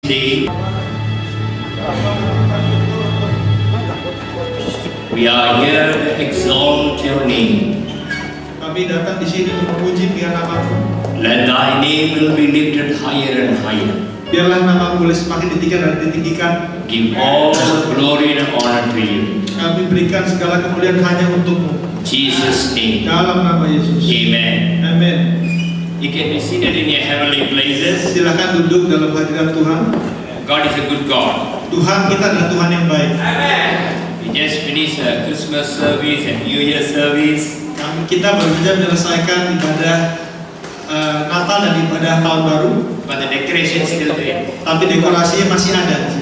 We are here to exalt your name. Kami datang di sini untuk memuji biar namamu. Let thy name will be lifted higher and higher. Biarlah namamu boleh semakin ditinggikan dan ditinggikan. Give all the glory and honor to you. Kami berikan segala kemuliaan hanya untukmu. Jesus' name. Dalam nama Yesus. Amen. Amen. You can be seated in your heavenly places. Silakan duduk dalam hadirat Tuhan. God is a good God. Tuhan kita adalah Tuhan yang baik. Amen. We just finished a Christmas service and New Year service. Kita baru saja menyelesaikan ibadah Natal dan ibadah Tahun Baru. But the decoration is still there. Tapi dekorasinya masih ada.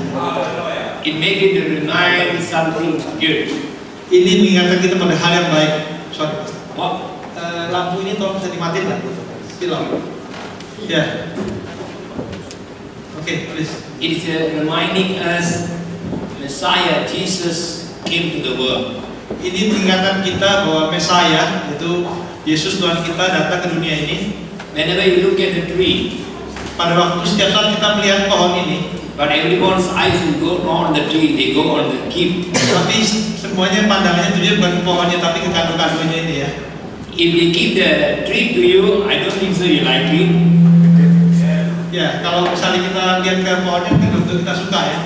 It make it to remind something good. Ini mengingatkan kita pada hal yang baik. What? Lampu ini tolong bisa dimatiin nggak? Silakan. Ya. Oke, please. It is reminding us Messiah Jesus came to the world. Ini mengingatkan kita bahwa Mesias, yaitu Yesus Tuhan kita datang ke dunia ini. Whenever you look at the tree, pada waktu setiap saat kita melihat pohon ini, but everyone's eyes will go on the tree, they go on the gift. Tapi semuanya pandangannya tujuan bukan ke pohonnya, tapi ke kado-kadonya ini ya. If they give the tree to you, I don't think so you like it. Ya, kalau misalnya kita lihat ke pohonnya, mungkin kita suka ya.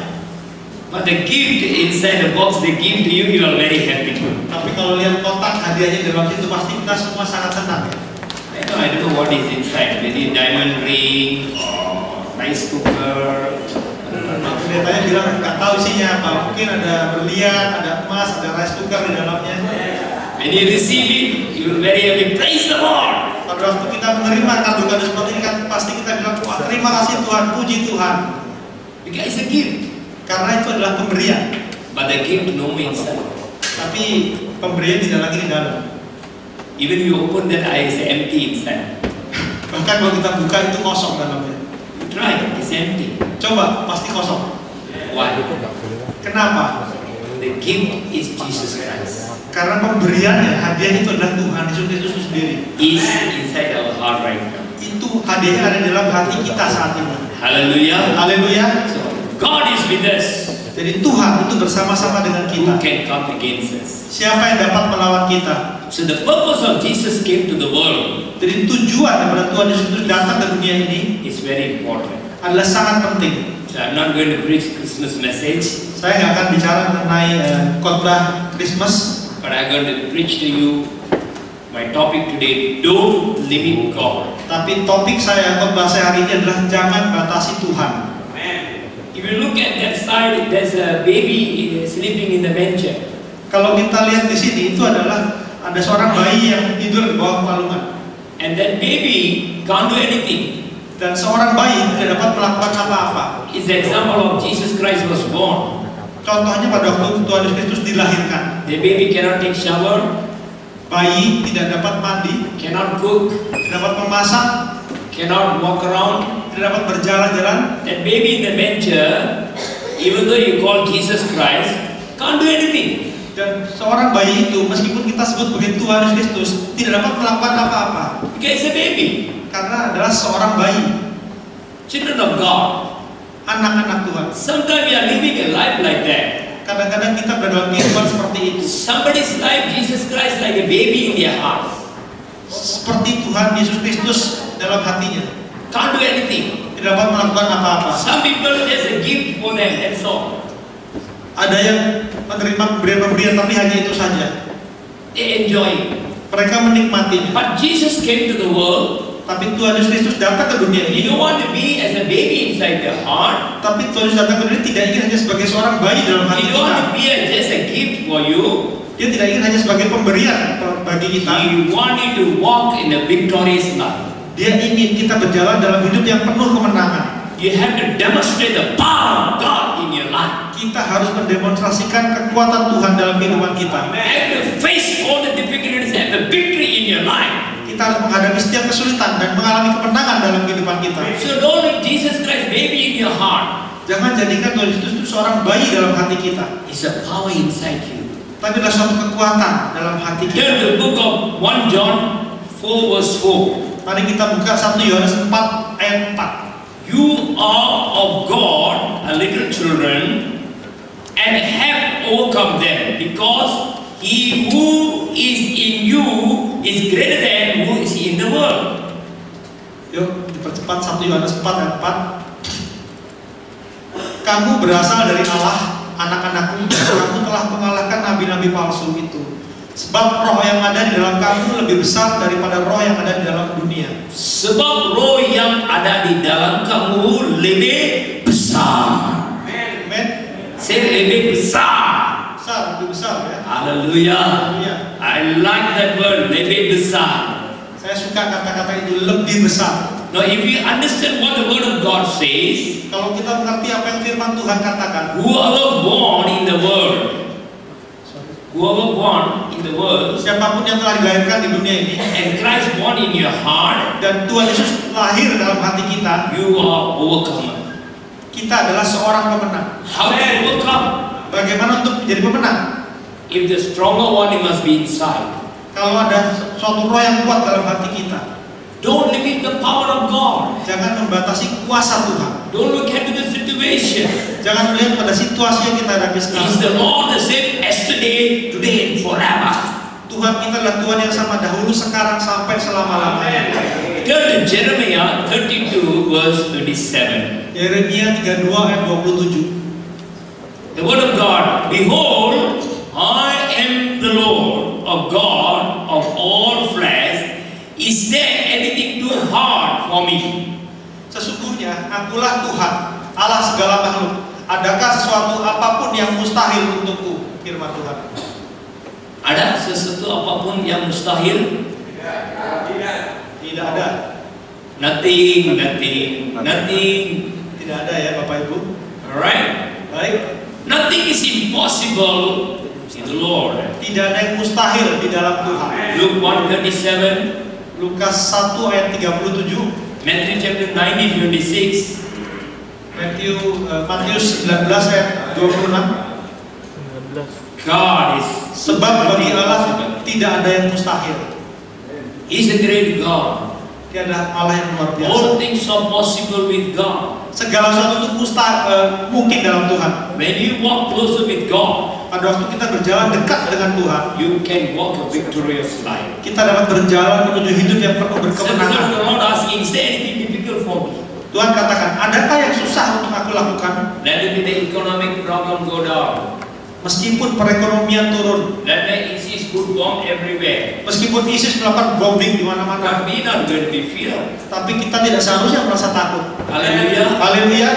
But the gift inside the box they give to you, you are very happy. Tapi kalau lihat kotak hadiahnya dalam situ, pasti kita semua sangat senang. I don't know what is inside. Maybe diamond ring or rice cooker. Pendetanya bilang nggak tahu isinya apa. Mungkin ada berlian, ada emas, ada rice cooker di dalamnya. When you receive it, you will very happy. Praise the Lord. Pada waktu kita menerima kado-kado seperti ini kan pasti kita bilang, wah terima kasih Tuhan, puji Tuhan. Because it's a gift. Karena itu adalah pemberian. But the gift no inside. Tapi pemberian tidak lagi di dalam. Even you open that eye, it's empty inside. Bahkan kalau kita buka itu kosong dalamnya. You try, it's empty. Coba, pasti kosong. Why? Kenapa? The gift is Jesus Christ. Karena pemberiannya, hadiah itu adalah Tuhan Yesus Kristus sendiri. Is inside our heart right now. Itu hadiahnya ada di dalam hati kita saat ini. Hallelujah. Haleluya. So, God is with us. Jadi Tuhan itu bersama-sama dengan Who kita. can come against us? Siapa yang dapat melawan kita? So the purpose of Jesus came to the world. Jadi tujuan daripada Tuhan Yesus Kristus datang ke dunia ini It's very important. adalah sangat penting. So I'm not going to preach Christmas message, Saya nggak akan bicara mengenai khotbah Christmas, but I'm going to preach to you my topic today. Don't limit God. tapi topik saya khotbah saya hari ini adalah jangan batasi Tuhan. If you look at that side, there's a baby sleeping in the manger. Kalau kita lihat di sini itu adalah ada seorang bayi yang tidur di bawah palungan. And that baby can't do anything. Dan seorang bayi tidak dapat melakukan apa-apa. It's the example of Jesus Christ was born. Contohnya pada waktu Tuhan Yesus Kristus dilahirkan. The baby cannot take shower, Bayi tidak dapat mandi, cannot cook, tidak dapat memasak, cannot walk around. tidak dapat berjalan-jalan. That baby in the manger, even though you call Jesus Christ, can't do anything. Dan seorang bayi itu meskipun kita sebut sebagai Tuhan Yesus Kristus tidak dapat melakukan apa-apa. Because it's a baby. Karena adalah seorang bayi, Children of God. anak-anak Tuhan. Sometimes we are living a life like that. Kadang-kadang kita berada dalam kehidupan seperti itu. Somebody's life, Jesus Christ, like a baby in their heart. Seperti Tuhan Yesus Kristus dalam hatinya. Can't do anything. Tidak dapat melakukan apa-apa. Some people just a gift for them, that's all. Ada yang menerima pemberian-pemberian tapi hanya itu saja. They enjoy it. Mereka menikmatinya. But Jesus came to the world. Tapi Tuhan Yesus Kristus datang ke dunia He ini. don't want to be as a baby inside their heart. Tapi Tuhan Yesus datang ke dunia tidak ingin hanya sebagai seorang bayi dalam He hati don't want kita. to be just a gift for you. Dia tidak ingin hanya sebagai pemberian bagi kita. He wanted to walk in a victorious life. Dia ingin kita berjalan dalam hidup yang penuh kemenangan. You have to demonstrate the power of God in your life. Kita harus mendemonstrasikan kekuatan Tuhan dalam kehidupan kita. You have to face all the difficulties and the victory in your life. Kita harus menghadapi setiap kesulitan dan mengalami kemenangan dalam kehidupan kita. So don't let Jesus Christ baby in your heart. Jangan jadikan Tuhan Yesus itu seorang bayi dalam hati kita. It's a power inside you. Tapi adalah suatu kekuatan dalam hati kita. Turn the book of 1 John 4 verse 4. Mari kita buka 1 Yohanes 4 ayat 4. You are of God little children and have overcome them, because he who is in you is greater than who is in the world. Yuk dipercepat 1 Yohanes 4 ayat 4. Kamu berasal dari Allah, anak-anakku, dan kamu telah mengalahkan nabi-nabi palsu itu. Sebab roh yang ada di dalam kamu lebih besar daripada roh yang ada di dalam dunia. Sebab roh yang ada di dalam kamu lebih besar. Amen. Say lebih besar. Besar, lebih besar ya. Hallelujah. Iya. I like that word, lebih besar. Saya suka kata-kata itu, lebih besar. Now if you understand what the word of God says, Kalau kita mengerti apa yang firman Tuhan katakan, whoever born in the world, siapapun yang telah dilahirkan di dunia ini, and Christ born in your heart, dan Tuhan Yesus lahir dalam hati kita, you are overcomer. kita adalah seorang pemenang. How to overcome? Bagaimana untuk menjadi pemenang? If the stronger one, it must be inside. Kalau ada suatu roh yang kuat dalam hati kita, Don't limit the power of God. jangan membatasi kuasa Tuhan. Don't look at the situation. Jangan melihat pada situasi yang kita hadapi Is sekarang. the Lord the same yesterday, today, and forever? Tuhan kita adalah Tuhan yang sama dahulu, sekarang, sampai selama-lamanya. Turn to Jeremiah 32 verse 27. Yeremia 32 ayat 27. The word of God, behold, I am the Lord of God of all flesh. Is there anything too hard for me? Sesungguhnya akulah Tuhan, Allah segala makhluk. Adakah sesuatu apapun yang mustahil untukku? Firman Tuhan. Ada sesuatu apapun yang mustahil? Tidak ada. Nothing. Tidak ada ya Bapak Ibu. Alright? Baik. Nothing is impossible in the Lord. Tidak ada yang mustahil di dalam Tuhan. Luke 1:37, Lukas 1 ayat 37, Matthew chapter 19:26. Matius 19 ayat 26. God is Sebab bagi Allah tidak ada yang mustahil. He's a great God. Dia adalah Allah yang luar biasa. All things are possible with God. Segala sesuatu itu mungkin dalam Tuhan. When you walk closer with God, Pada waktu kita berjalan dekat dengan Tuhan, you can walk a victorious life. kita dapat berjalan menuju hidup yang penuh berkemenangan. Sometimes the Lord asking, is there anything difficult for me? Tuhan katakan, adakah yang susah untuk aku lakukan? Let me the economic problem go down. Meskipun perekonomian turun, Let me ISIS put bomb everywhere. meskipun ISIS melakukan bombing di mana-mana, But we not going to be fear. tapi kita tidak seharusnya merasa takut. Hallelujah. Haleluya.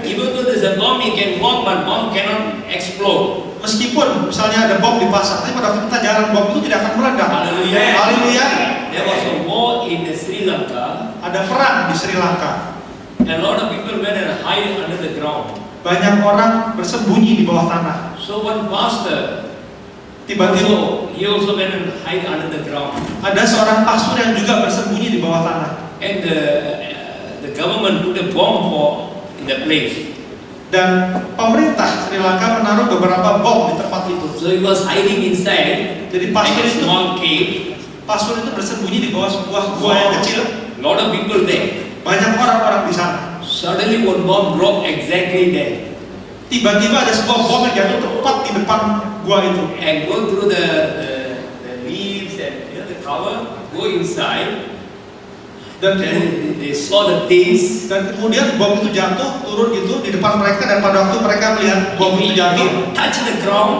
Even though there's a bomb, it can walk, but bomb cannot explode. Meskipun misalnya ada bom di pasar, tapi pada waktu kita jalan, bom itu tidak akan meledak. Haleluya. Haleluya. There was a war in Sri Lanka. Ada perang di Sri Lanka. A lot of people went and hide under the ground. Banyak orang bersembunyi di bawah tanah. So one pastor, Tiba-tiba he also went and hide under the ground. ada seorang pastor yang juga bersembunyi di bawah tanah. And the government put a bomb in the place. Dan pemerintah Sri Lanka menaruh beberapa bom di tempat itu. So he was hiding inside, Jadi like a small cave. pastor itu bersembunyi di bawah sebuah gua yang kecil. Lot of people there. Banyak orang-orang di sana. Suddenly one bomb dropped exactly there. Tiba-tiba ada sebuah bom yang jatuh tepat di depan gua itu. And go through the leaves and the cover, go inside. Dan Then they saw the things. dan kemudian bom itu jatuh turun gitu di depan mereka, dan pada waktu mereka melihat bom itu jatuh, Touch the ground,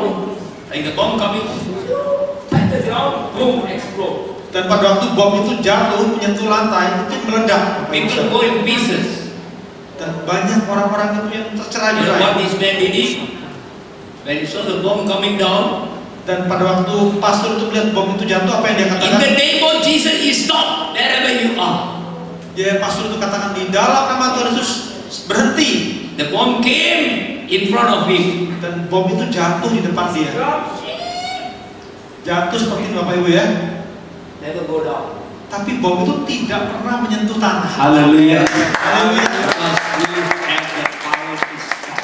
like the bomb coming. Touch the ground, boom, explode. dan pada waktu bom itu jatuh menyentuh lantai itu meledak. People go in pieces. Dan banyak orang-orang itu yang You know tercerai-berai. what this man did? When he saw the bomb coming down, Dan pada waktu pastor itu melihat bom itu jatuh, apa yang dia in katakan? the name of Jesus, you stop wherever you are. Dia pastor itu katakan, di dalam nama Tuhan Yesus berhenti. The bomb came in front of him. Dan bom itu jatuh di depan dia. Jatuh seperti ini Bapak Ibu ya. Never go down. Tapi bom itu tidak pernah menyentuh tanah. Hallelujah. Haleluya. Because we have the power to stop.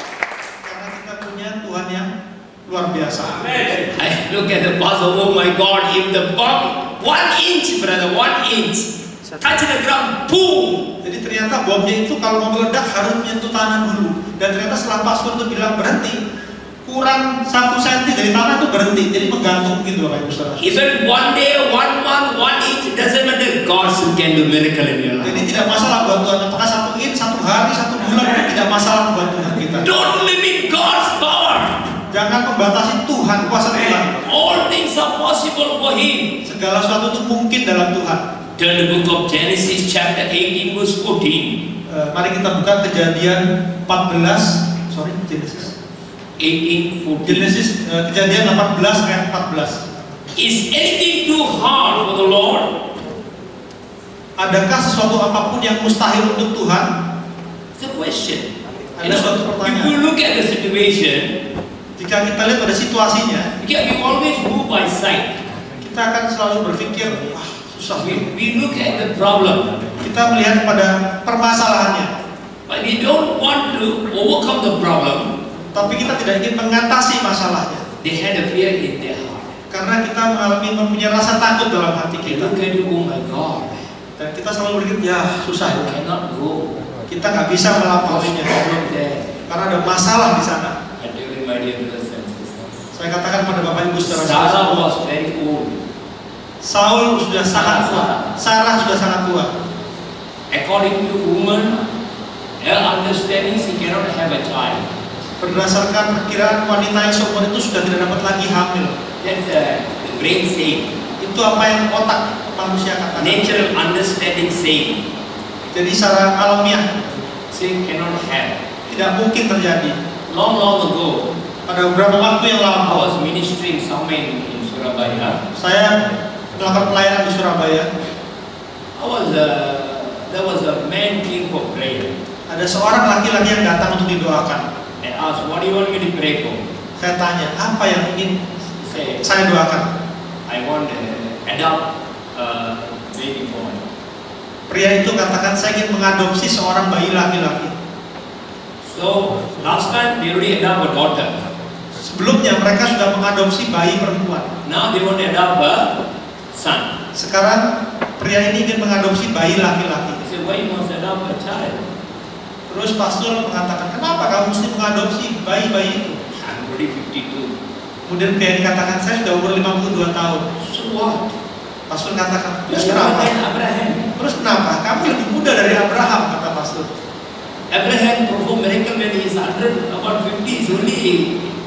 Karena kita punya Tuhan yang luar biasa. I look at the pastor, oh my God, if the bomb 1 inch, brother, 1 inch. touch the ground, boom. Jadi ternyata bomnya itu kalau mau meledak harus menyentuh tanah dulu. Dan ternyata setelah pastor itu bilang berhenti, kurang 1 senti dari tanah itu berhenti. Jadi menggantung gitu Bapak Ibu Saudara. Even one day, 1 month, 1 inch, it doesn't matter. God still can do miracle in your Jadi life. tidak masalah buat Tuhan. Apakah 1 inch, 1 hari, 1 bulan itu tidak masalah buat Tuhan kita. Don't limit God's power. Jangan membatasi Tuhan, kuasa Tuhan. All things are possible for Him. Segala sesuatu itu mungkin dalam Tuhan. Turn the book of Genesis chapter 18 verse 14. Mari kita buka Kejadian 14. Genesis. 18:14. Genesis Kejadian 18 ayat 14. Is anything too hard for the Lord? Adakah sesuatu apapun yang mustahil untuk Tuhan? It's a question. Ada suatu If pertanyaan. you look at the situation, Jika kita lihat pada situasinya, we always move by sight. kita akan selalu berpikir, wah susah. We look at the problem, Kita melihat pada permasalahannya, but we don't want to overcome the problem. tapi kita tidak ingin mengatasi masalahnya. They had a fear in their heart. Karena kita mempunyai rasa takut dalam hati They kita. look at you, oh my God, Dan kita selalu berpikir, ya susah I ya. cannot go. Kita nggak bisa melampauinya. Problem there. Karena ada masalah di sana. I tell you, my dear brothers and sisters, Saya katakan pada Bapak Ibu Sarah saudara, was very old. Saul sudah sangat tua, Sarah sudah sangat tua. According to woman, her understanding, she cannot have a child. Berdasarkan perkiraan wanita yang seumur itu sudah tidak dapat lagi hamil. That's the brain saying, Itu apa yang otak manusia katakan. natural understanding saying, Jadi secara alamiah she cannot have. tidak mungkin terjadi. Long ago, Pada beberapa waktu yang I lampau, was ministering somewhere in Surabaya. saya melakukan pelayanan di Surabaya. There was a man came for prayer. Ada seorang laki-laki yang datang untuk didoakan. I asked, what do you want me to pray for? Saya tanya, apa yang ingin He said, saya doakan? I want to adopt a baby boy. Pria itu katakan, saya ingin mengadopsi seorang bayi laki-laki. So last time they already adopt a daughter. Sebelumnya mereka sudah mengadopsi bayi perempuan. Now they want to adopt a son. Sekarang pria ini ingin mengadopsi bayi laki-laki. He said, why you must adopt a child? Terus pastor mengatakan, kenapa kamu mesti mengadopsi bayi-bayi itu? I'm already 52. Kemudian pria ini katakan, saya sudah umur 52 tahun. So what? Pastor katakan, You terus are kenapa? Abraham. Terus kenapa? Kamu lebih muda dari Abraham, kata pastor. Abraham performed miracle when he is 100, about 50 is only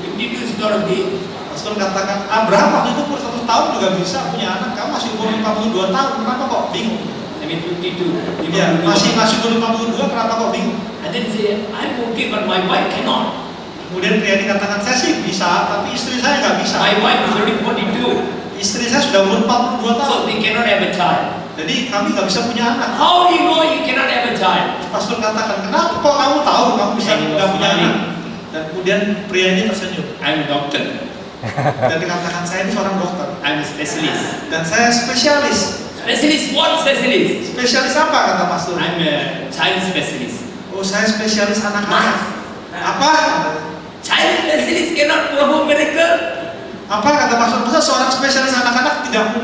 52 is not a big. Pastor katakan, Abraham waktu itu umur 100 tahun juga bisa punya anak. Kamu masih umur 52 tahun, kenapa kok bingung? I mean 52. Ya, masih umur 52, kenapa kok bingung? And then he said, I'm okay, but my wife cannot. Kemudian pria ini katakan, saya sih bisa, tapi istri saya nggak bisa. My wife is already 42, Istri saya sudah umur 42 tahun. so they cannot have a child. Jadi kami nggak bisa punya anak. How do you know you cannot have a child? Pastor katakan, kenapa kok kamu tahu kamu bisa nggak punya anak? Dan kemudian pria ini tersenyum I'm a doctor. dan dikatakan, saya ini seorang dokter I'm a specialist. dan saya spesialis. Specialist? What specialist? Spesialis apa kata pastor? I'm a child specialist. Oh, saya spesialis anak-anak. Apa? Child specialist cannot perform miracle. Apa kata pastor? Masa seorang spesialis anak-anak tidak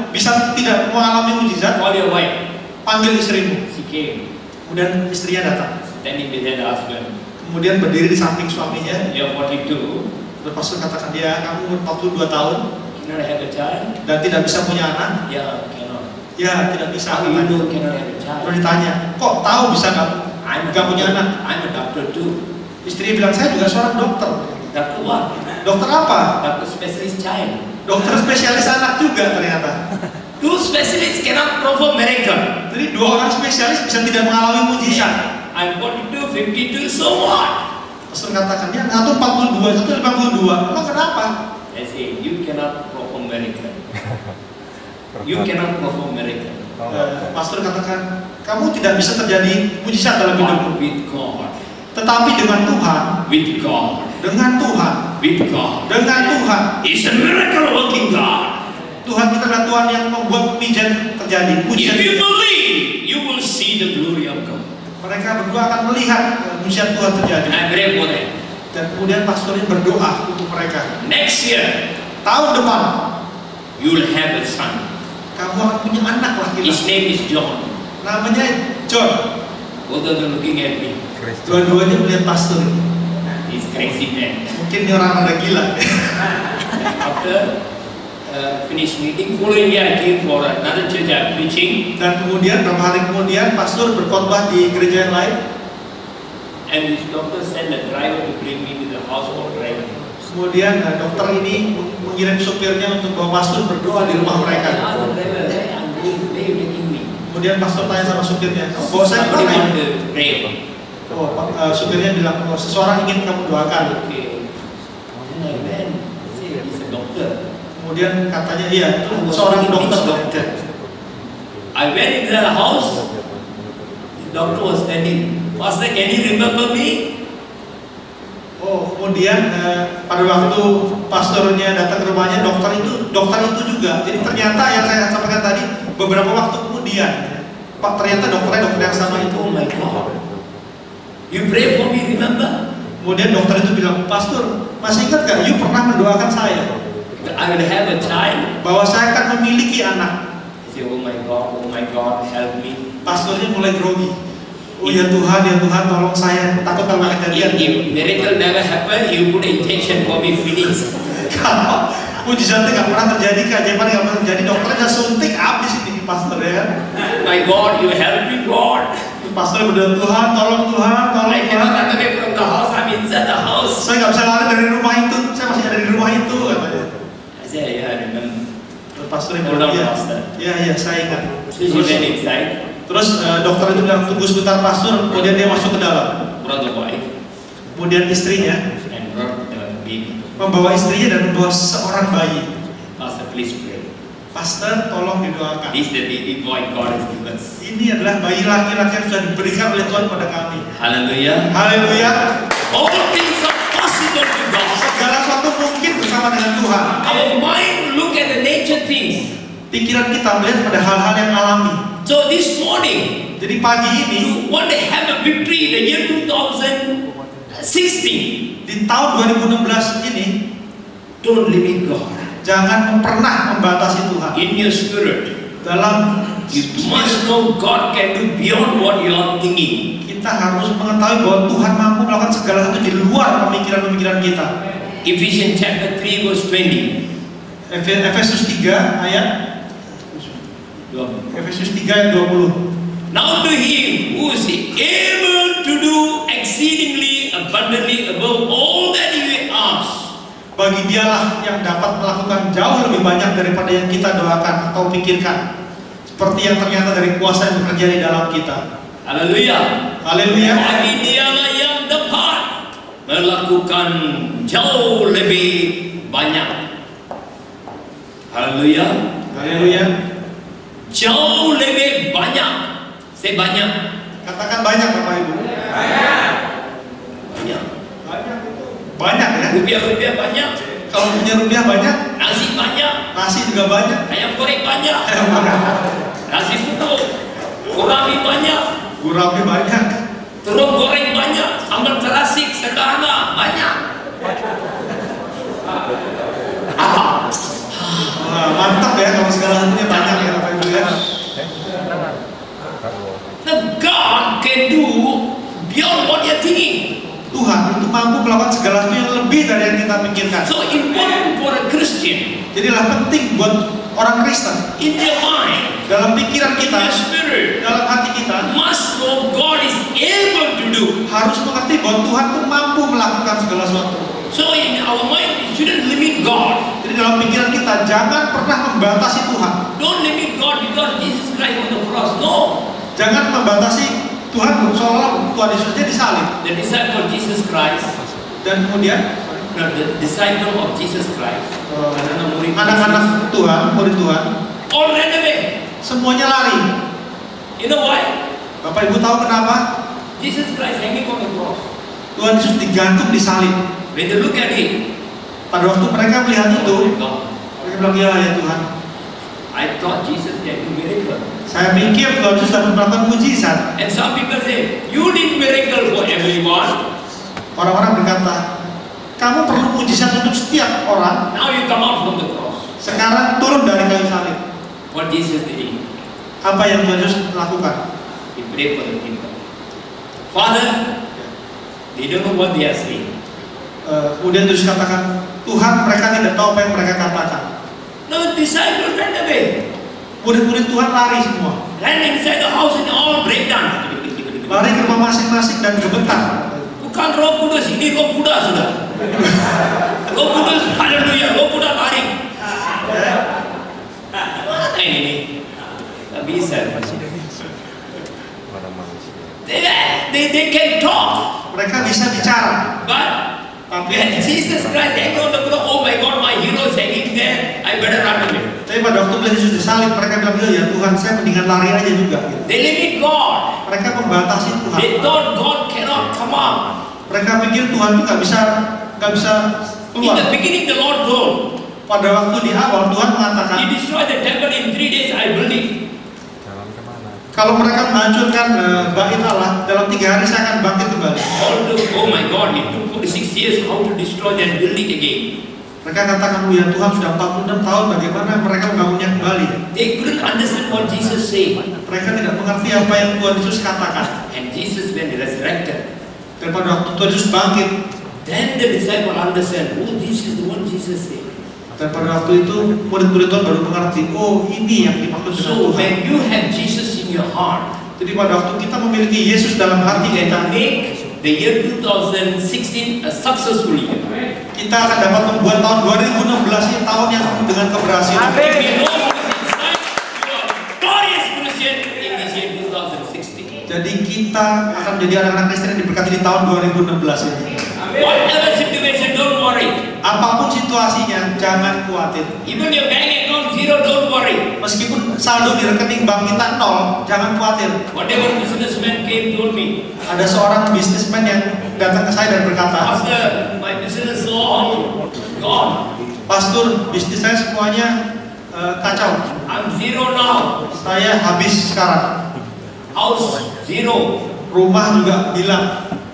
mengalami mujizat? Call your wife. Panggil istrimu. She came, Kemudian istrinya datang. standing beside the husband. Kemudian berdiri di samping suaminya. You're 42. Terus pastor katakan, dia kamu umur 42 tahun Cannot have a child? dan tidak bisa punya anak. Yeah, cannot. Ya, tidak bisa. How do you know cannot have a child? Terus ditanya, kok tahu bisa nggak punya anak? I'm a doctor too. Istri bilang, saya juga seorang dokter. Doctor what? Dokter apa? Doctor specialist child. Dokter spesialis anak juga ternyata. Two specialists cannot perform miracle. Jadi 2 orang spesialis bisa tidak mengalami mujizat. I'm 42, 52, so what? Pastor katakan, ya satu 42, satu 52. Emang kenapa? I say, you cannot perform miracle. You cannot perform miracle. Pastor katakan, kamu tidak bisa terjadi mujizat dalam hidupmu. But with God. Tetapi dengan Tuhan, With God. dengan Tuhan, With God. dengan Tuhan. It's a miracle working God. Tuhan kita adalah Tuhan yang membuat mujizat terjadi. If Mujizat. you believe, you will see the glory of God. Mereka berdua akan melihat mujizat Tuhan terjadi. And I pray for them. Dan kemudian pastor ini berdoa untuk mereka. Next year, Tahun depan, you will have a son. kamu akan punya anak His laki-laki. name is John. Namanya John. Both of them looking at me. Dua-duanya melihat pastor. He's crazy man. Mungkin dia orang rada gila. After finish meeting, following year I came for another church I'm preaching. Dan kemudian beberapa hari kemudian pastor berkhotbah di gereja yang lain. And this doctor sent a driver to bring me to the house for driving. Kemudian dokter ini mengirim supirnya untuk bawa pastor berdoa di rumah mereka. Kemudian pastor tanya sama supirnya, bawa saya kemana ya? Supirnya bilang, seseorang ingin kamu doakan. Kemudian katanya, iya, itu seorang dokter. I went into the house. The doctor was standing. Pastor, can you remember me? Kemudian pada waktu pastornya datang ke rumahnya, dokter itu juga. Jadi ternyata yang saya sampaikan tadi, beberapa waktu kemudian, Pak, ternyata dokter yang sama itu. Oh my God. You pray for me, remember? Kemudian dokter itu bilang, Pastor, masih ingat gak? You pernah mendoakan saya. I will have a child. Bahwa saya akan memiliki anak. I say, oh my God, help me. Pastornya mulai grogi. Oh ya Tuhan, tolong saya, takut kalau nggak kejadian. If miracle never happen, you put injection for me, finish. Kalau mujizatnya nggak pernah terjadi, keajaiban nggak pernah terjadi, dokternya suntik habis ini pastor ya. My God, you help me, God. Pastor berdoa, Tuhan, tolong Tuhan. I cannot run away from the house. I'm inside the house. Saya nggak bisa lari dari rumah itu, saya masih ada di rumah itu katanya. I said, yeah, I remember. Pastor yang bilang, ya, saya ingat. Terus dokter itu bilang, tunggu sebentar pastor, kemudian dia masuk ke dalam. Kemudian istrinya membawa istrinya dan membawa seorang bayi. Pastor, please pray. Pastor, tolong didoakan. This is the baby boy God has given us. Ini adalah bayi laki-laki yang sudah diberikan oleh Tuhan pada kami. Haleluya. Haleluya. All things are possible to God. Segala sesuatu mungkin bersama dengan Tuhan. Our mind look at the nature things. Pikiran kita melihat pada hal-hal yang alami. So this morning, jadi pagi ini, you want to have a victory in the year 2016. Di tahun 2016 ini, don't limit God. Jangan pernah membatasi Tuhan. In your spirit, dalam you must know God can do beyond what you are thinking. Kita harus mengetahui bahwa Tuhan mampu melakukan segala sesuatu di luar pemikiran-pemikiran kita. Ephesians chapter 3 verse 20. Efesus 3 ayat 20. Now to him who is able to do exceedingly abundantly above all that you ask. Bagi dialah yang dapat melakukan jauh lebih banyak daripada yang kita doakan atau pikirkan, seperti yang ternyata dari kuasa yang bekerja di dalam kita. Haleluya. Haleluya. Bagi dialah yang dapat melakukan jauh lebih banyak. Haleluya. Haleluya. Jauh lebih banyak. Saya banyak. Katakan banyak Bapak Ibu. Banyak. Banyak ya. Rupiah banyak. Kalau punya rupiah banyak. Nasi banyak. Nasi juga banyak. Ayam goreng banyak. Nasi putih. Gurami banyak. Gurami banyak. Terus goreng banyak. Sambal terasi sederhana banyak. Mantap ya kalau segala sesuatunya banyak ya Bapak Ibu ya. Now God can do beyond what you're thinking. Tuhan itu mampu melakukan segala sesuatu yang lebih dari yang kita pikirkan. So important for a Christian. Jadilah penting buat orang Kristen. In their mind, dalam pikiran kita, in their spirit, dalam hati kita, must know God is able to do. Harus mengerti bahwa Tuhan itu mampu melakukan segala sesuatu. So in our mind, we shouldn't limit God. Jadi dalam pikiran kita jangan pernah membatasi Tuhan. Don't limit God because Jesus Christ on the cross. No. Jangan membatasi Tuhan seolah Tuhan Yesusnya disalib. The disciple of Jesus Christ. Dan kemudian the disciple of Jesus Christ. Anak-anak Tuhan, murid Tuhan. All ran away. Semuanya lari. You know why? Bapak Ibu tahu kenapa? Jesus Christ hanging on the cross. Tuhan Yesus digantung di salib. When they look at him, pada waktu mereka melihat itu, mereka bilang ya Tuhan. I thought Jesus can do miracle. Saya pikir Tuhan Yesus dapat melakukan mujizat. And some people say, you did miracle for everyone. Orang-orang berkata, kamu perlu mujizat untuk setiap orang. Now you come out from the cross. Sekarang turun dari kayu salib. What Jesus did? Apa yang Tuhan Yesus lakukan? He prayed for the people. Father, they don't know what they are saying. Kemudian Yesus katakan, Tuhan, mereka tidak tahu apa yang mereka katakan. No, disciples ran away. Murid-murid Tuhan lari semua. Ran inside the house and all break down. Lari ke rumah masing-masing dan gemetar. Bukan Roh Kudus, ini Roh Kuda sudah. Roh Kudus, haleluya, Roh Kuda lari. Ini tak bisa. They can talk. Mereka bisa bicara. But when Jesus Christ hang on the cross, oh my God, my hero is hanging there, I better run away. Tapi pada waktu melihat Yesus disalib, mereka bilang, ya Tuhan, saya mendingan lari aja juga. They limit God. Mereka membatasi Tuhan. They thought God cannot come out. Mereka pikir Tuhan itu nggak bisa keluar. In the beginning, the Lord told. Pada waktu di awal Tuhan mengatakan, He destroyed the temple in 3 days. I believe. kalau mereka menghancurkan bait Allah, dalam 3 hari saya akan bangkit kembali. Oh my God, it took 46 years how to destroy and build it again. Mereka katakan, ya Tuhan, sudah 46 tahun bagaimana mereka membangunnya kembali. They couldn't understand what Jesus said. Mereka tidak mengerti apa yang Tuhan Yesus katakan. And Jesus, when resurrected, Dan pada waktu Tuhan Yesus bangkit, then the disciple understand, oh, this is the one Jesus said. dan pada waktu itu murid-murid Tuhan baru mengerti, oh ini yang dimaksud dengan So Tuhan. when you have Jesus in your heart, Jadi pada waktu kita memiliki Yesus dalam hati you kita, can make the year 2016 a successful year. kita akan dapat membuat tahun 2016 ini tahun yang penuh dengan keberhasilan. If you know what is inside, you are glorious Christian in this year 2016. Jadi kita akan menjadi anak-anak Kristen yang diberkati di tahun 2016 ini. Whatever situation, don't worry. Apapun situasinya, jangan khawatir. Even your bank account zero, don't worry. Meskipun saldo di rekening bank kita 0, jangan khawatir. Whatever businessman came told me, Ada seorang bisnismen yang datang ke saya dan berkata, Pastor, my business is all gone. Pastor, bisnis saya semuanya kacau. I'm zero now. Saya habis sekarang. House zero. Rumah juga hilang.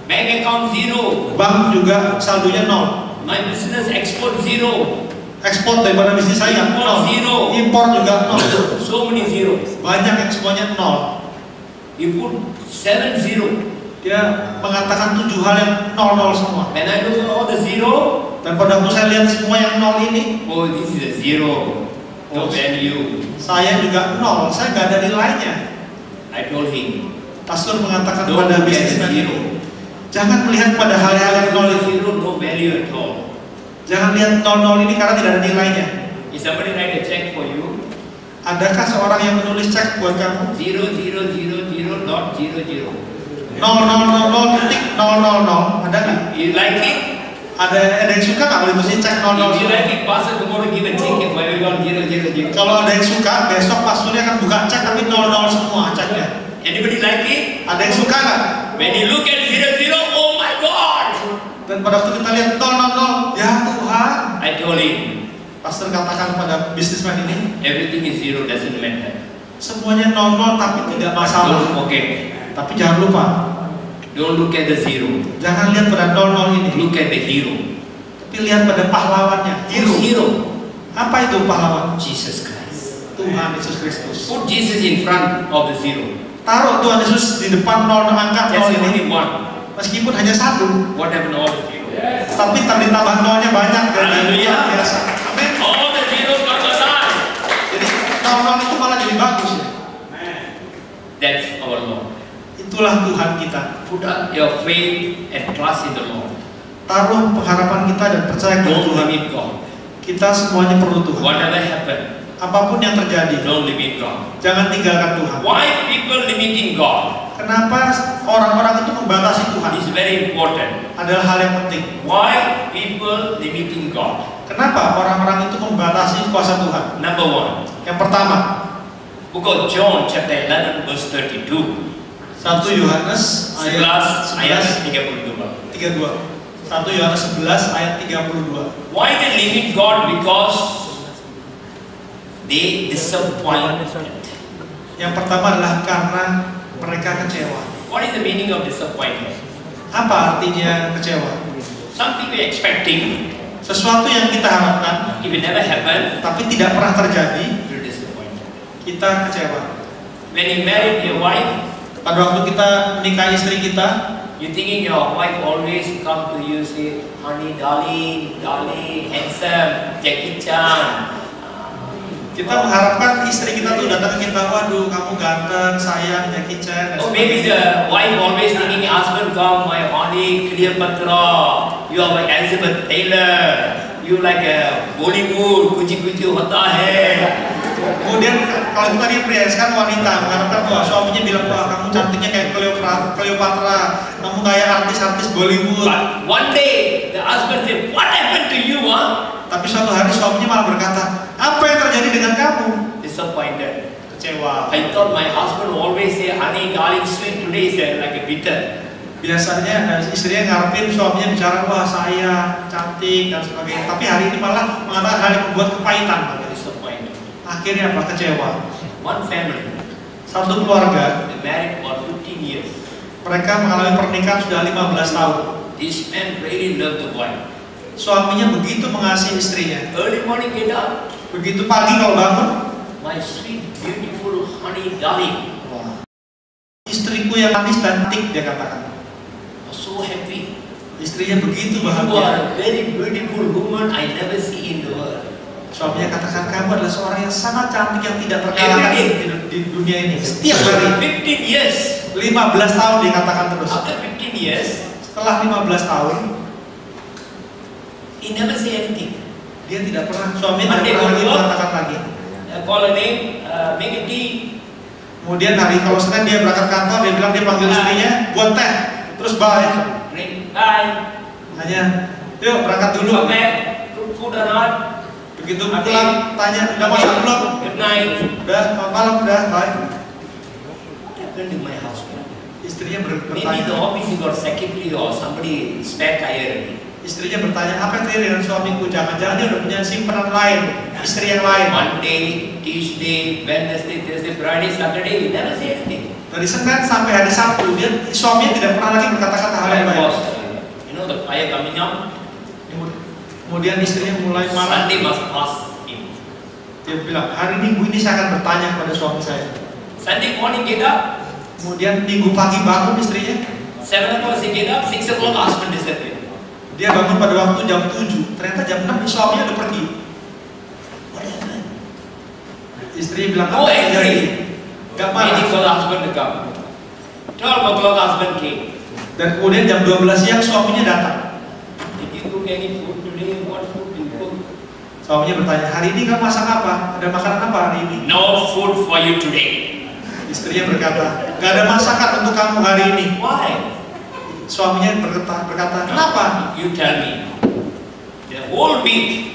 Bank account zero. Bank juga saldonya 0. My business export zero. Ekspor daripada bisnis saya Import 0. zero. Impor juga 0. So many zeros. Banyak yang semuanya 0. You put 7 zero. Dia mengatakan 7 hal yang 0 semua. When I look at all the zero, Dan pada waktu saya lihat semua yang 0 ini, oh, this is a zero. No value. saya juga 0. Saya nggak ada nilainya. I told him, Pastor mengatakan don't kepada look at the bisnismen zero. itu, jangan melihat pada hal-hal yang 0 itu. Zero, no value at all. Jangan lihat 0 ini karena tidak ada nilainya. Is somebody write a check for you? Adakah seorang yang menulis cek buat kamu? 0, 0, 0, 0, not 0, 0. 0,000.000. Ada nggak? You like it? Ada yang suka nggak kalau ditulisin cek 00? If you like it, Pastor tomorrow give a check if I will 0, 0, 0. Kalau ada yang suka, besok pastornya akan buka cek tapi 00 semua ceknya. Anybody like it? Ada yang suka nggak? When you look at 0, 0, oh my God! Dan pada waktu kita lihat 000, ya Tuhan. I told him, Pastor katakan pada bisnismen ini, everything is zero, doesn't matter. semuanya 00 tapi tidak masalah. Don't forget. Tapi jangan lupa, Don't look at the zero. jangan lihat pada 00 ini. Look at the hero. Tapi lihat pada pahlawannya. Who's hero? Apa itu pahlawan? Jesus Christ. Tuhan Yesus Kristus. Put Jesus in front of the zero. Taruh Tuhan Yesus di depan 0, angkat 0 That's only ini. one. Meskipun hanya 1, What happened to all the zero? tapi ditambah 0-nya banyak. Haleluya. Luar biasa. Amin. All the zeros got aside. Jadi 0 itu malah jadi bagus ya. That's our Lord. Itulah Tuhan kita. Put up your faith and trust in the Lord. Taruh pengharapan kita dan percaya kepada Don't Tuhan. limit God. Kita semuanya perlu Tuhan. Whatever happened, Apapun yang terjadi, don't limit God. jangan tinggalkan Tuhan. Why people limiting God? Kenapa orang-orang itu membatasi Tuhan? It's very important. Adalah hal yang penting. Why people limiting God? Kenapa orang-orang itu membatasi kuasa Tuhan? Number one, Yang pertama, book of John chapter 11 verse 32. 1 Yohanes ayat 11 ayat 32. 32. 1 Yohanes 11 ayat 32. Why they limit God? Because they disappointed. Yang pertama adalah karena mereka kecewa. What is the meaning of disappointment? Apa artinya kecewa? Something we're expecting, Sesuatu yang kita harapkan if it never happened, tapi tidak pernah terjadi, you're disappointed. kita kecewa. When you married your wife, Pada waktu kita menikahi istri kita, you thinking your wife always come to you say, honey, darling, darling, handsome, Jackie Chan. Kita mengharapkan istri kita tuh datang ke kita, waduh kamu ganteng, sayang, Jackie Chan. Oh, maybe the wife always thinking, husband come, my honey, Cleopatra, you are like Elizabeth Taylor, you like a Bollywood, kuci-kuci hota hai. Kemudian kalau kita diperhiaskan wanita mengharapkan bahwa suaminya bilang, wah kamu cantiknya kayak Cleopatra, kamu kayak artis-artis Bollywood. But one day the husband said, what happened to you, huh? Tapi suatu hari suaminya malah berkata, apa yang terjadi dengan kamu? Disappointed. Kecewa. I thought my husband always say, honey, darling, sweet, today is like a bitter. Biasanya istrinya ngarepin suaminya bicara, wah sayang, cantik dan sebagainya. Tapi hari ini malah mengatakan hal yang membuat kepahitan. Disappointed. Akhirnya apa? Kecewa. One family. Satu keluarga. They married for 15 years. Mereka mengalami pernikahan sudah 15 tahun. This man really loved the wife. Suaminya begitu mengasihi istrinya. Early morning get up. Begitu pagi kalau bangun, my sweet, beautiful, honey, darling. Istriku yang manis dan cantik, dia katakan. So happy. Istrinya begitu You bahagia. are a very beautiful woman I never see in the world. Suaminya katakan, kamu adalah seorang yang sangat cantik yang tidak terkalahkan di dunia ini. Setiap hari. 15 years. 15 tahun dia katakan terus. After 15 years, setelah 15 tahun, he never say anything. Dia tidak pernah, suaminya tidak pernah lagi mengatakan lagi. Call a name, make a tea. Kemudian hari kalau Senin dia berangkat kantor, dia bilang dia panggil istrinya buat teh, terus bye. Bye. Hanya, yuk berangkat dulu. Come back, food or not. Begitu pulang, tanya, udah masak belum? Good night. Udah, malam udah, bye. What happened to my husband? Istrinya bertanya. Maybe the office you got secretary or somebody spare tire. Istrinya bertanya, apa yang terjadi dengan suamiku? Jangan-jangan dia udah punya simpanan lain, istri yang lain. Monday, Tuesday, Wednesday, Thursday, Friday, Saturday, he never say anything. Dari Senin sampai hari Sabtu, dia suaminya tidak pernah lagi berkata-kata hal yang baik. You know the fire coming up. Kemudian istrinya mulai marah. Sunday must pass him. Dia bilang, hari Minggu ini saya akan bertanya kepada suami saya. Sunday morning get up. Kemudian Minggu pagi bangun istrinya. 7 o'clock she get up, 6 o'clock husband disappear. Dia bangun pada waktu jam 7. Ternyata jam 6 suaminya udah pergi. What happened? Istrinya bilang, No angry. Gak marah. Waiting for the husband to come. 12 o'clock husband came. Dan kemudian jam 12 siang suaminya datang. Did you cook any food today? What food do you cook? Suaminya bertanya, hari ini kamu masak apa? Ada makanan apa hari ini? No food for you today. Istrinya berkata, gak ada masakan untuk kamu hari ini. Why? Suaminya berkata, kenapa? You tell me. The whole week,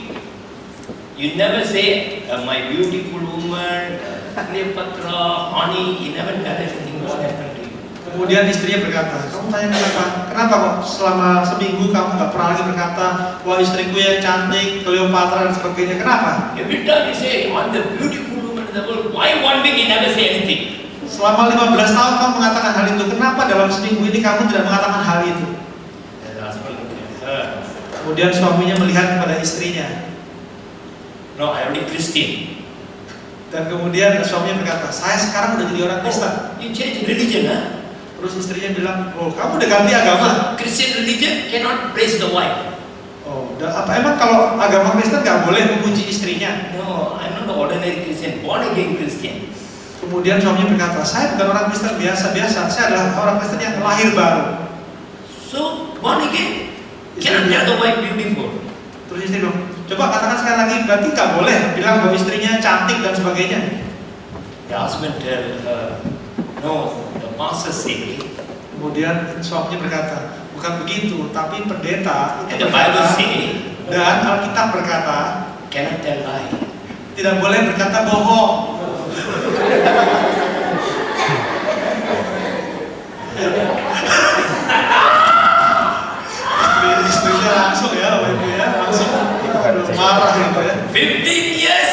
you never say, my beautiful woman, Cleopatra, honey, you never tell anything what happened to you. Kemudian istrinya berkata, kamu tanya kenapa? Kenapa kok selama seminggu kamu gak pernah lagi berkata, wah istriku yang cantik, Cleopatra dan sebagainya, kenapa? Every time you say, I'm the beautiful woman in the world, why one week you never say anything? Selama 15 tahun kamu mengatakan hal itu, kenapa dalam seminggu ini kamu tidak mengatakan hal itu? Kemudian suaminya melihat kepada istrinya. No, I only Christian. Dan kemudian suaminya berkata, saya sekarang udah jadi orang Kristen. You change religion, huh? Terus istrinya bilang, oh kamu udah ganti agama? Christian religion cannot praise the wife. Oh, apa emang kalau agama Kristen nggak boleh memuji istrinya? No, I'm not the ordinary Christian, born again Christian. Kemudian suaminya berkata, saya bukan orang Kristen biasa-biasa, saya adalah orang Kristen yang lahir baru. So, born again, cannot tell the wife beautiful. Terus istri bilang, coba katakan sekali lagi, berarti nggak boleh bilang bahwa istrinya cantik dan sebagainya. The husband tell her, no, the pastor say. Kemudian suaminya berkata, bukan begitu, tapi pendeta And the Bible say, dan Alkitab berkata, cannot tell lie. Tidak boleh berkata bohong. Istrinya langsung ya, Ibu ya, langsung marah gitu ya. 15 years.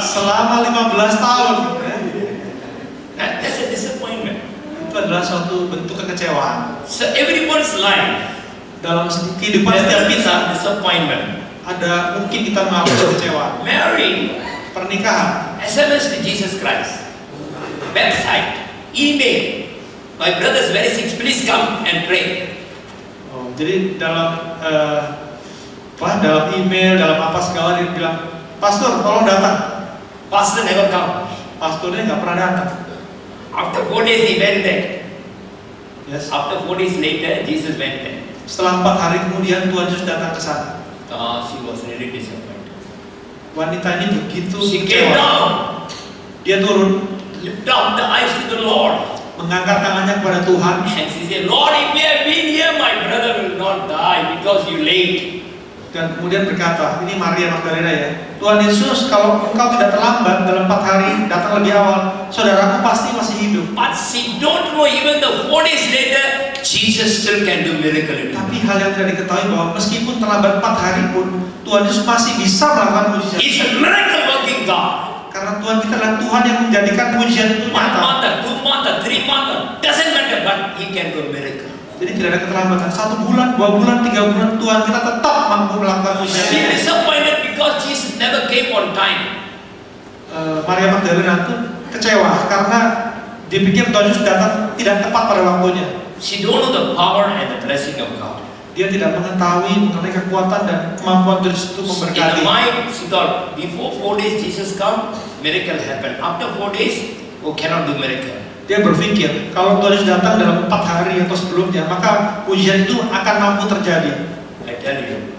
Selama 15 tahun. That's a disappointment. Itu adalah suatu bentuk kekecewaan. So everyone's life, Dalam kehidupan setiap kita disappointment. ada mungkin kita mengalami kekecewaan. Marriage, Pernikahan, SMS to Jesus Christ, website, email, my brother is very sick, please come and pray. Oh, jadi dalam dalam email, dalam apa segala dia bilang, pastor tolong datang. Pastor never come. Pastornya nggak pernah datang. After 4 days he went there. Yes. After 4 days later, Jesus went there. Setelah 4 hari kemudian Tuhan Yesus datang ke sana. She was really disappointed. Wanita ini begitu She came down. Dia turun, Lift up the eyes to the Lord. mengangkat tangannya kepada Tuhan. And she said, Lord, if you have been here, my brother will not die because you late. Dan kemudian berkata, ini Maria Magdalena ya, Tuhan Yesus, kalau engkau tidak terlambat dalam 4 hari datang lebih awal, saudaraku pasti masih hidup. But she don't know even the 4 days later, Jesus still can do miracle. Tapi hal yang tidak diketahui bahwa meskipun terlambat 4 hari pun, Tuhan Yesus masih bisa melakukan mujizat. He's a miracle working God. Karena Tuhan kita adalah Tuhan yang menjadikan mujizat itu 1 nyata. month, 2 months, 3 months, doesn't matter, but He can do miracle. Jadi tidak ada keterlambatan. 1 bulan, 2 bulan, 3 bulan, Tuhan kita tetap mampu melakukan mujizat. She disappointed because Jesus never came on time. Maria Magdalena itu kecewa karena dipikir Tuhan Yesus datang tidak tepat pada waktunya. She don't know the power and the blessing of God. Dia tidak mengetahui mengenai kekuatan dan kemampuan Tuhan Yesus itu In memberkati. the mind, she thought, before 4 days Jesus come, miracle happen. After 4 days, cannot do miracle. Dia berpikir kalau Tuhan Yesus datang dalam 4 hari atau sebelumnya, maka mujizat itu akan mampu terjadi. I tell you,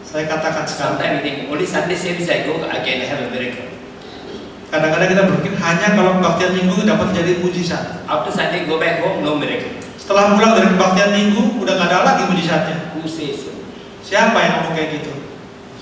Saya katakan sekarang, sometimes we think, only Sunday service I go, I can have a miracle. kadang-kadang kita berpikir hanya kalau kebaktian minggu dapat terjadi mujizat. After Sunday, go back home, no miracle. Setelah pulang dari kebaktian minggu, udah gak ada lagi mujizatnya. Who says so? Siapa yang ngomong kayak gitu?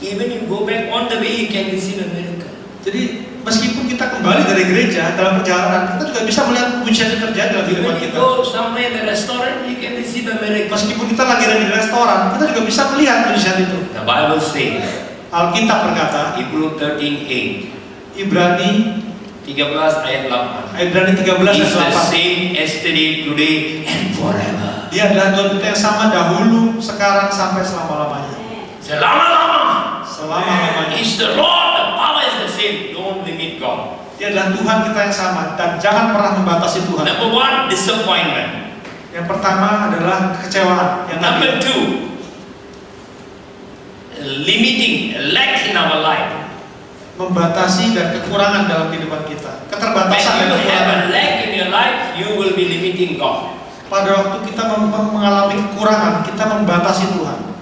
Even you go back on the way, you can receive a miracle. Jadi meskipun kita kembali dari gereja dalam perjalanan, kita juga bisa melihat mujizat yang terjadi dalam kehidupan When you kita. go somewhere in the restaurant, you can receive a miracle. Meskipun kita lagi ada di restoran, kita juga bisa melihat mujizat itu. The Bible says, Alkitab berkata, Hebrew 13:8, Ibrani 13 ayat 8. Ibrani 13 He's the ayat 8. same yesterday, today, and forever. Dia adalah Tuhan kita yang sama dahulu, sekarang sampai selama-lamanya. Selama-lama. Selama-lamanya. He's the Lord, the power is the same. Don't limit God. Dia adalah Tuhan kita yang sama dan jangan pernah membatasi Tuhan. Number 1, disappointment. Yang pertama adalah kekecewaan. Yang Number 2, limiting, lack in our life. membatasi dan kekurangan dalam kehidupan kita. When Keterbatasan dan you have kekurangan. a lack in your life, you will be limiting God. Pada waktu kita mengalami kekurangan, kita membatasi Tuhan.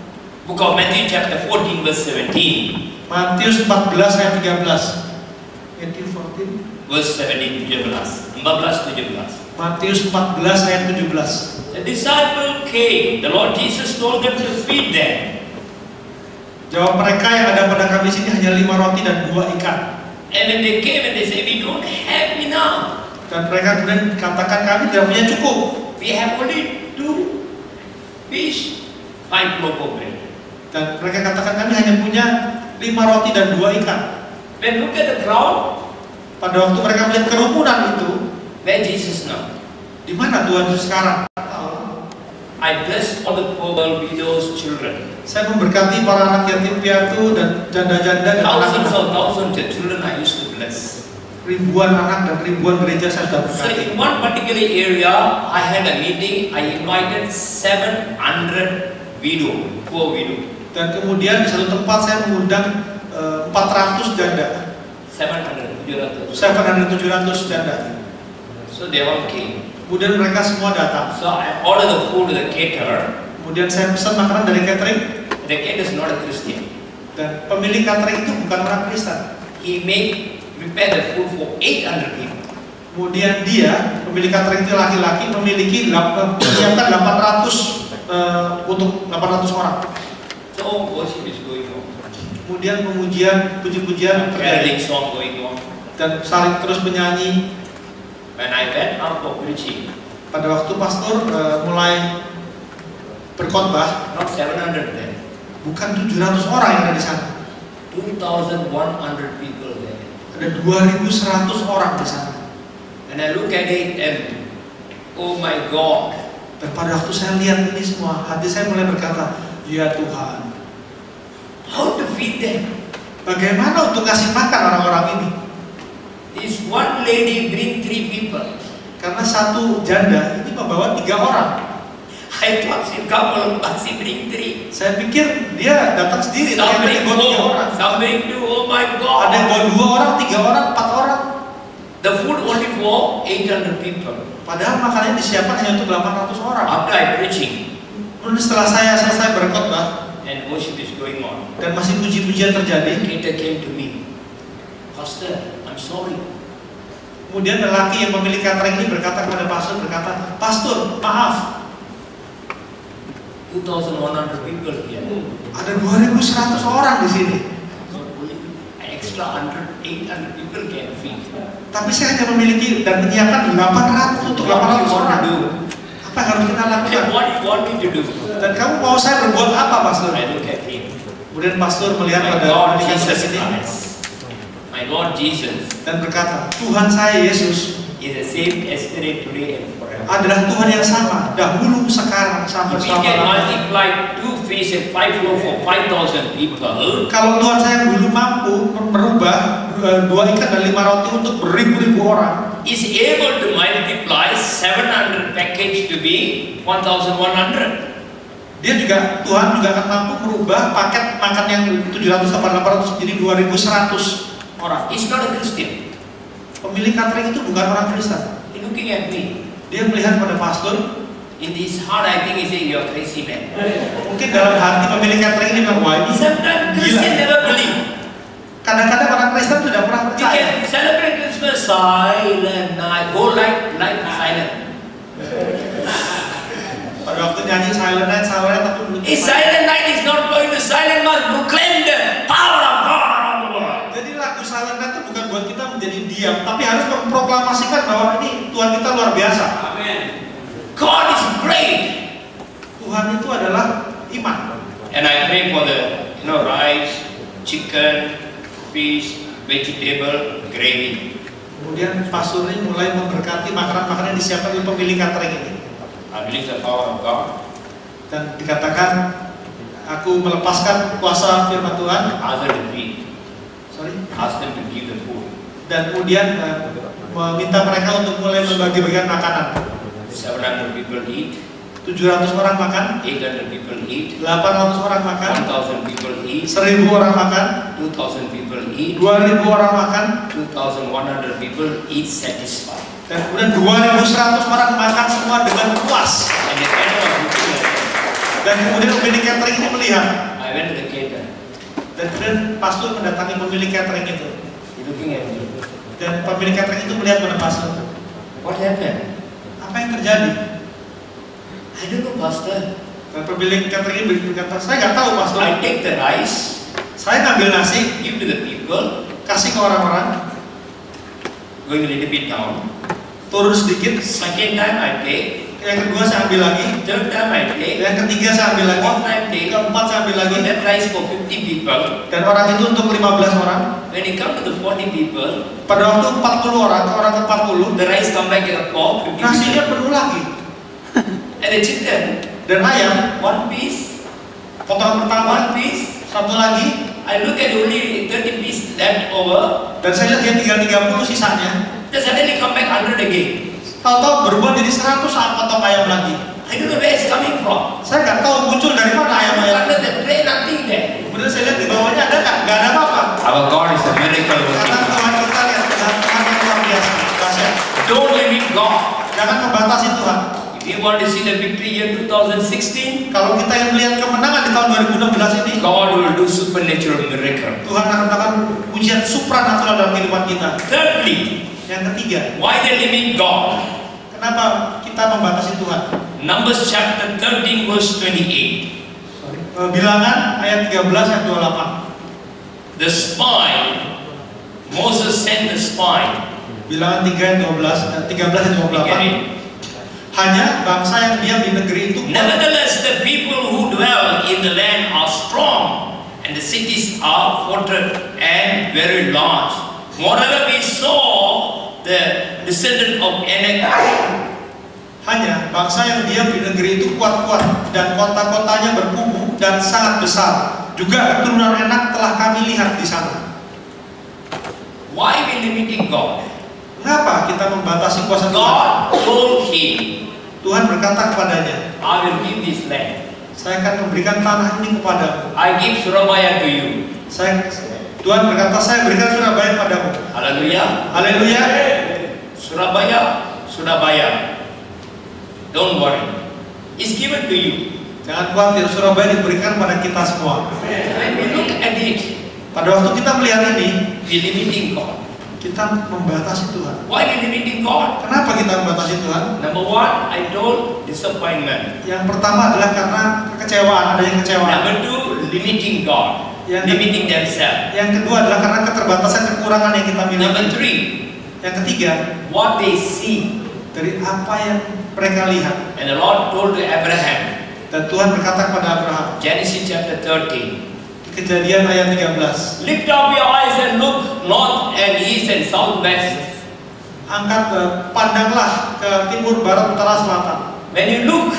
Book of Matthew chapter 14 verse 17. Matius 14 ayat 13. Matthew 14. Verse 17, 17. 14, 17. Matius 14 ayat 17. The disciple came. The Lord Jesus told them to feed them. Jawab mereka yang ada pada kami sini hanya 5 roti dan 2 ikan. And when they came and they said, we don't have enough. Dan mereka kemudian katakan kami tidak punya cukup. We have only 2 fish, 5 loaves of bread. Dan mereka katakan kami hanya punya 5 roti dan 2 ikan. When look at the crowd, Pada waktu mereka melihat kerumunan itu, where Jesus now? di mana Tuhan Yesus sekarang? I bless all the poor widows' children. Saya memberkati para anak yatim piatu dan janda-janda dan Thousands anak-anak. of thousands of children I used to bless. Ribuan anak dan ribuan gereja saya sudah So berkati. in one particular area, I had a meeting. I invited 700 poor widow. Dan kemudian di satu tempat saya mengundang 400 janda, 700. 700 janda. So they all came. Kemudian mereka semua datang. So I ordered the food to the caterer. Kemudian saya pesan makanan dari catering. The caterer is not a Christian. Dan pemilik catering itu bukan orang Kristen. He prepare the food for 800 people. Kemudian dia, pemilik catering itu laki-laki, menyiapkan 800 untuk 800 orang. So worship is going on. Kemudian pengujian, puji-pujian Caroling terjadi song going on. dan saling terus menyanyi. When I went out for preaching, Pada waktu pastor mulai berkhotbah, not 700 there, bukan 700 orang yang ada di sana. 2,100 people there. Ada 2.100 orang di sana. And I look at it and, oh my God, Dan pada waktu saya lihat ini semua, hati saya mulai berkata, ya Tuhan, how to feed them? bagaimana untuk kasih makan orang-orang ini? This one lady bring 3 people. Karena satu janda ini membawa 3 orang. I thought she couple masih bring 3. Saya pikir dia datang sendiri. Some bring 4, 3 orang. some bring 2. Oh my God! Ada yang bawa 2 orang, 3 orang, 4 orang. The food only for 800 people. Padahal makanannya disiapkan hanya untuk 800 orang. After I preaching, Kemudian setelah saya selesai berkhotbah and worship is going on, dan masih puji-pujian terjadi, Peter came to me, Pastor, I'm sorry. kemudian lelaki yang pemilik catering ini berkata kepada pastor, Pastor, maaf, 2,100 people here. ada 2.100 orang di sini. Extra 800 people can feed. Tapi saya hanya memiliki dan menyiapkan 800 untuk 800 orang. Apa yang harus kita lakukan? What do you want me to do? Dan kamu mau saya berbuat apa, Pastor? I look at him. Kemudian pastor melihat My pada Lord pemilik Jesus catering ini Christ. My Lord Jesus dan berkata, Tuhan saya Yesus is the same yesterday, today, and forever. adalah Tuhan yang sama, dahulu, sekarang, sampai If we can selama-lamanya. multiply 2 fish and 5 loaves for 5,000 people, Kalau Tuhan saya dulu mampu merubah 2 ikan dan 5 roti untuk beribu-ribu orang, is able to multiply 700 package to be 1,100. dia juga, Tuhan juga akan mampu merubah paket makan yang 700-800 jadi 2.100 orang. He's not a Christian. Pemilik catering itu bukan orang Kristen. He's looking at me. Dia melihat pada pastor. In his heart, I think he said, "You're crazy man." Mungkin dalam hati pemilik catering ini bilang, wah ini Sometimes Christian gila. never believe. Kadang-kadang orang Kristen tidak pernah We percaya. can celebrate Christmas silent night, whole night silent. Pada waktu nyanyi Silent Night, tapi belum. A silent night is not going to silent must proclaim the power of God around the world. Jadi lagu Silent Night itu bukan buat kita menjadi diam, tapi harus memproklamasikan bahwa ini Tuhan kita luar biasa. Amen. God is great. Tuhan itu adalah iman. And I pray for the rice, chicken, fish, vegetable, gravy. Kemudian pastor ini mulai memberkati makanan-makanan yang disiapkan oleh pemilik catering ini. I believe the power of God. Dan dikatakan, aku melepaskan kuasa firman Tuhan. Ask them to feed. Sorry. Ask them to give the food. Dan kemudian meminta mereka untuk mulai membagi-bagikan makanan. 700 people eat. 700 orang makan. 800 people eat. 800 orang makan. 1,000 people eat. 1.000 orang makan. 2,000 people eat. 2.000 orang makan. 2,100 people eat satisfied. Dan kemudian 2.100 orang makan semua dengan puas. And the owner of the Dan kemudian pemilik catering ini melihat. I went to the caterer. Dan kemudian pastor mendatangi pemilik catering itu. He's looking at me. Dan pemilik catering itu melihat pada pastor. What happened? Apa yang terjadi? I don't know, Pastor. Dan pemilik catering ini berkata, saya nggak tahu pastor. I take the rice, Saya ngambil nasi, give to the people, kasih ke orang-orang, going a little bit down. turun sedikit. Second time I take. Yang kedua saya ambil lagi. Third time I take. Yang ketiga saya ambil lagi. Fourth time take. Keempat saya ambil lagi. That rice for 50 people. Dan orang itu untuk 15 orang. When it come to the 40 people, Pada waktu 40 orang ke 40, the rice come back in a pot, 50 nasinya people. penuh lagi. And the chicken, Dan ayam, one piece, potongan pertama, one piece. satu lagi. I look at only 30 piece left over. Dan saya lihat dia tinggal 30 sisanya. Then suddenly come back 100 again. Tahu-tahu berubah jadi 100 saat potong ayam lagi. I don't know where it's coming from. Saya nggak tahu muncul dari mana ayam-ayam. Under the tray, nothing there. Kemudian saya lihat di bawahnya ada nggak? Nggak ada apa-apa. Our God is a miracle Karena working. Tuhan kita lihat Tuhan yang luar biasa. Dahsyat. Don't limit God. Jangan membatasi Tuhan. If you want to see the victory year 2016, Kalau kita yang melihat kemenangan di tahun 2016 ini, God will do supernatural miracle. Tuhan akan melakukan ujian supranatural dalam kehidupan kita. Thirdly, Yang ketiga, why they limit God? kenapa kita membatasi Tuhan? Numbers chapter 13 verse 28. Bilangan ayat 13 ayat 28. The spy, Moses sent the spy. Bilangan 3 ayat 13 ayat 28. Hanya bangsa yang diam di negeri itu kuat. Nevertheless, the people who dwell in the land are strong, and the cities are fortress and very large. Moreover, we saw the descendant of Anak. Hanya bangsa yang diam di negeri itu kuat-kuat dan kota-kotanya berkubu dan sangat besar. Juga keturunan Anak telah kami lihat di sana. Why we limiting God? Mengapa kita membatasi kuasa Tuhan? God told him, Tuhan berkata kepadanya, I will give this land. saya akan memberikan tanah ini kepadamu. I give Surabaya to you. Tuhan berkata, saya berikan Surabaya padamu. Hallelujah. Haleluya. Surabaya. Don't worry. It's given to you. Jangan khawatir, Surabaya diberikan pada kita semua. When we look at it, Pada waktu kita melihat ini, we limiting God. kita membatasi Tuhan. Why we limiting God? Kenapa kita membatasi Tuhan? Number one, I told disappointment. Yang pertama adalah karena kekecewaan, ada yang kecewa. Number two, limiting God. Limiting themselves. Yang kedua adalah karena keterbatasan, kekurangan yang kita miliki. Number three, Yang ketiga, what they see. dari apa yang mereka lihat. And the Lord told to Abraham, Dan Tuhan berkata kepada Abraham, Genesis chapter 13, Kejadian ayat 13. lift up your eyes and look north and east and southwest. Angkat, pandanglah ke timur, barat, utara, selatan. When you look,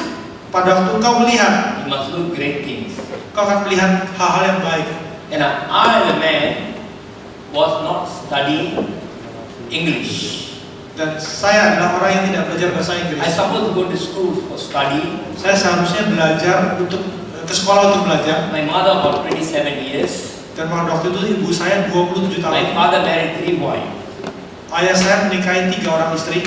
Pada waktu engkau melihat, you must look great things. kau akan melihat hal-hal yang baik. And I, the man, was not studying English. Dan saya adalah orang yang tidak belajar bahasa Inggris. I supposed to go to school for study. Saya seharusnya belajar ke sekolah untuk belajar. My mother about 27 years. Dan pada waktu itu ibu saya 27 tahun. My father married 3 wives. Ayah saya menikahi 3 orang istri.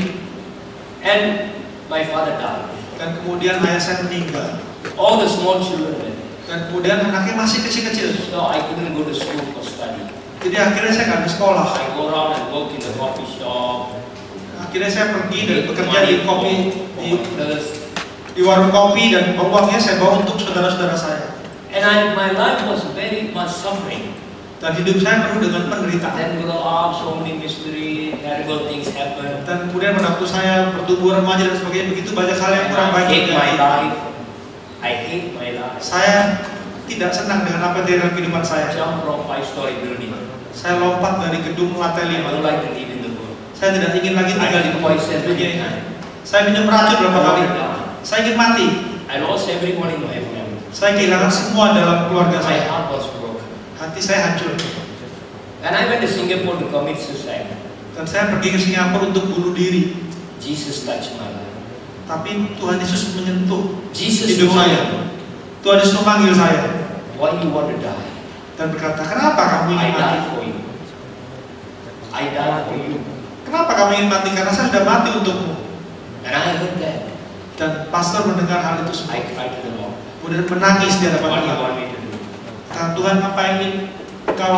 And my father died. Dan kemudian ayah saya meninggal. All the small children. Dan kemudian anaknya masih kecil-kecil. So I couldn't go to school for study. Jadi akhirnya saya nggak ada sekolah. I go around and work in the coffee shop. Akhirnya saya pergi dan bekerja di kopi, di warung kopi, dan uangnya saya bawa untuk saudara-saudara saya. And my life was very much suffering. Dan hidup saya penuh dengan penderitaan. Then grow up, so many mystery, terrible things happen. Dan kemudian pada waktu saya bertumbuh remaja dan sebagainya, begitu banyak hal yang kurang I baik hate my terjadi. life. I hate my life. Saya tidak senang dengan apa yang terjadi dalam kehidupan saya. Jump from 5-story building. Saya lompat dari gedung lantai I don't 5. like to live in the world. Saya tidak ingin lagi tinggal di dunia ini. I Saya minum racun berapa kali. Saya ingin mati. lost everyone in my family. Saya kehilangan semua dalam keluarga My saya. heart was broken. Hati saya hancur. And I went to Singapore to commit suicide. Dan saya pergi ke Singapura untuk bunuh diri. Jesus touched my life. Tapi Tuhan Yesus menyentuh Jesus hidup told saya. me, Tuhan Yesus memanggil saya why you want to die? dan berkata, kenapa kamu I ingin mati? died for you. I died for you. Kenapa kamu ingin mati? Karena saya sudah mati untukmu. And I heard that. Dan pastor mendengar hal itu semua. I cried to the Lord. Kemudian menangis di hadapan What do you Tuhan. want me to do? Kata Tuhan, apa yang ingin kau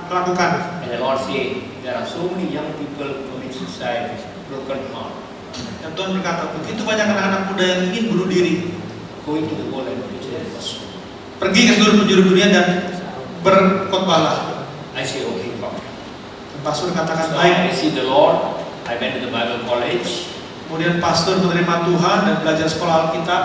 lakukan? And the Lord said, there are so many young people commit suicide, broken heart, Dan Tuhan berkata, begitu banyak anak-anak muda yang ingin bunuh diri, going to the world and preaching the gospel. pergi ke seluruh penjuru dunia dan berkhotbahlah. I said, okay, God. Dan pastor katakan, So I baik. received the Lord. I went to the Bible college, Kemudian pastor menerima Tuhan dan belajar sekolah Alkitab.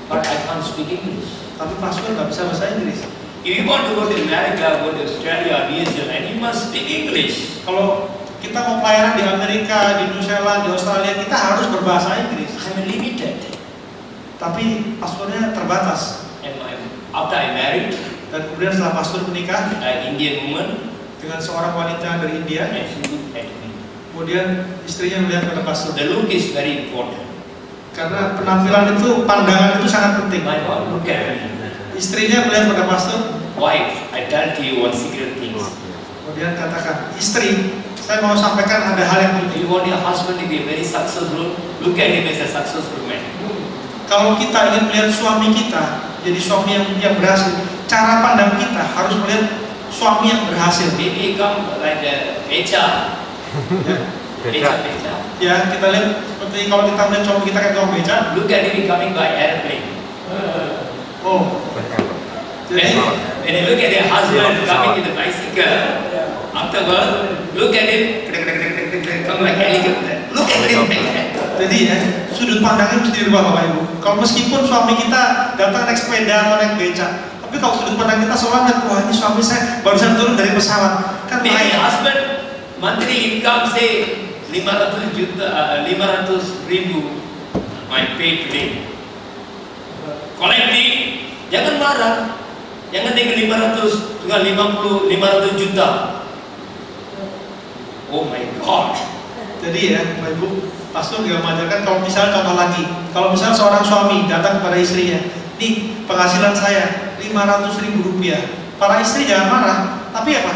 but I can't speak English. Tapi pastor nggak bisa bahasa Inggris. If you want to go to America, go to Australia, New Zealand, you must speak English. Kalau kita mau pelayanan di Amerika, di New Zealand, di Australia, kita harus berbahasa Inggris. I'm limited. Tapi pastornya terbatas. And after I married Dan kemudian setelah pastor menikah an Indian woman, dengan seorang wanita dari India, and she looked at me. kemudian istrinya melihat pada pastor. The look is very important. Karena penampilan itu, pandangan itu sangat penting. My God, look at me. Istrinya melihat pada pastor, Wife, I tell to you one secret thing. kemudian katakan, istri, saya mau sampaikan ada hal yang If penting. you want your husband to be very successful, look at him as a successful man. Kalau kita ingin melihat suami kita jadi suami yang berhasil, cara pandang kita harus melihat suami yang berhasil. Maybe come like a beca. Beca. Ya, kita lihat seperti kalau kita melihat suami kita kayak tukang beca. Look at him coming by airplane. Oh, jadi When you look at your husband coming with a bicycle, afterward, look at him, come like helicopter. Look at him like that. jadi ya, sudut pandangnya mesti dirubah Bapak Ibu. Kalau meskipun suami kita datang naik sepeda atau naik beca, tapi kalau sudut pandang kita seolah lihat, wah ini suami saya barusan turun dari pesawat, kan Maybe lain. husband monthly income say 500,000 my pay today. Collecting, jangan marah. Jangan tinggal 500 juta. Oh my God. Jadi ya, Bapak Ibu, pastor juga mengajarkan kalau misalnya contoh lagi, kalau misalnya seorang suami datang kepada istrinya, nih penghasilan saya 500.000 rupiah. Para istri jangan marah, tapi apa?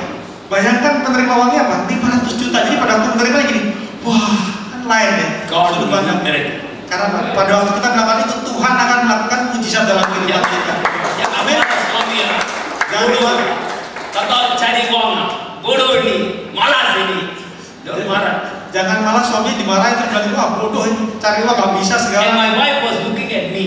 Bayangkan penerima uangnya apa? 500 juta. Jadi pada waktu menerima gini, wah, kan lain ya. God will karena pada waktu kita melakukan itu, Tuhan akan melakukan mujizat dalam kehidupan kita. Ya, amin. Jangan lupa. Kata cari uang, bodoh ini, malas ini. Don't marah. Jangan malah suami dimarahin terus bilang, wah bodoh ini, cari uang gak bisa segala. And my wife was looking at me.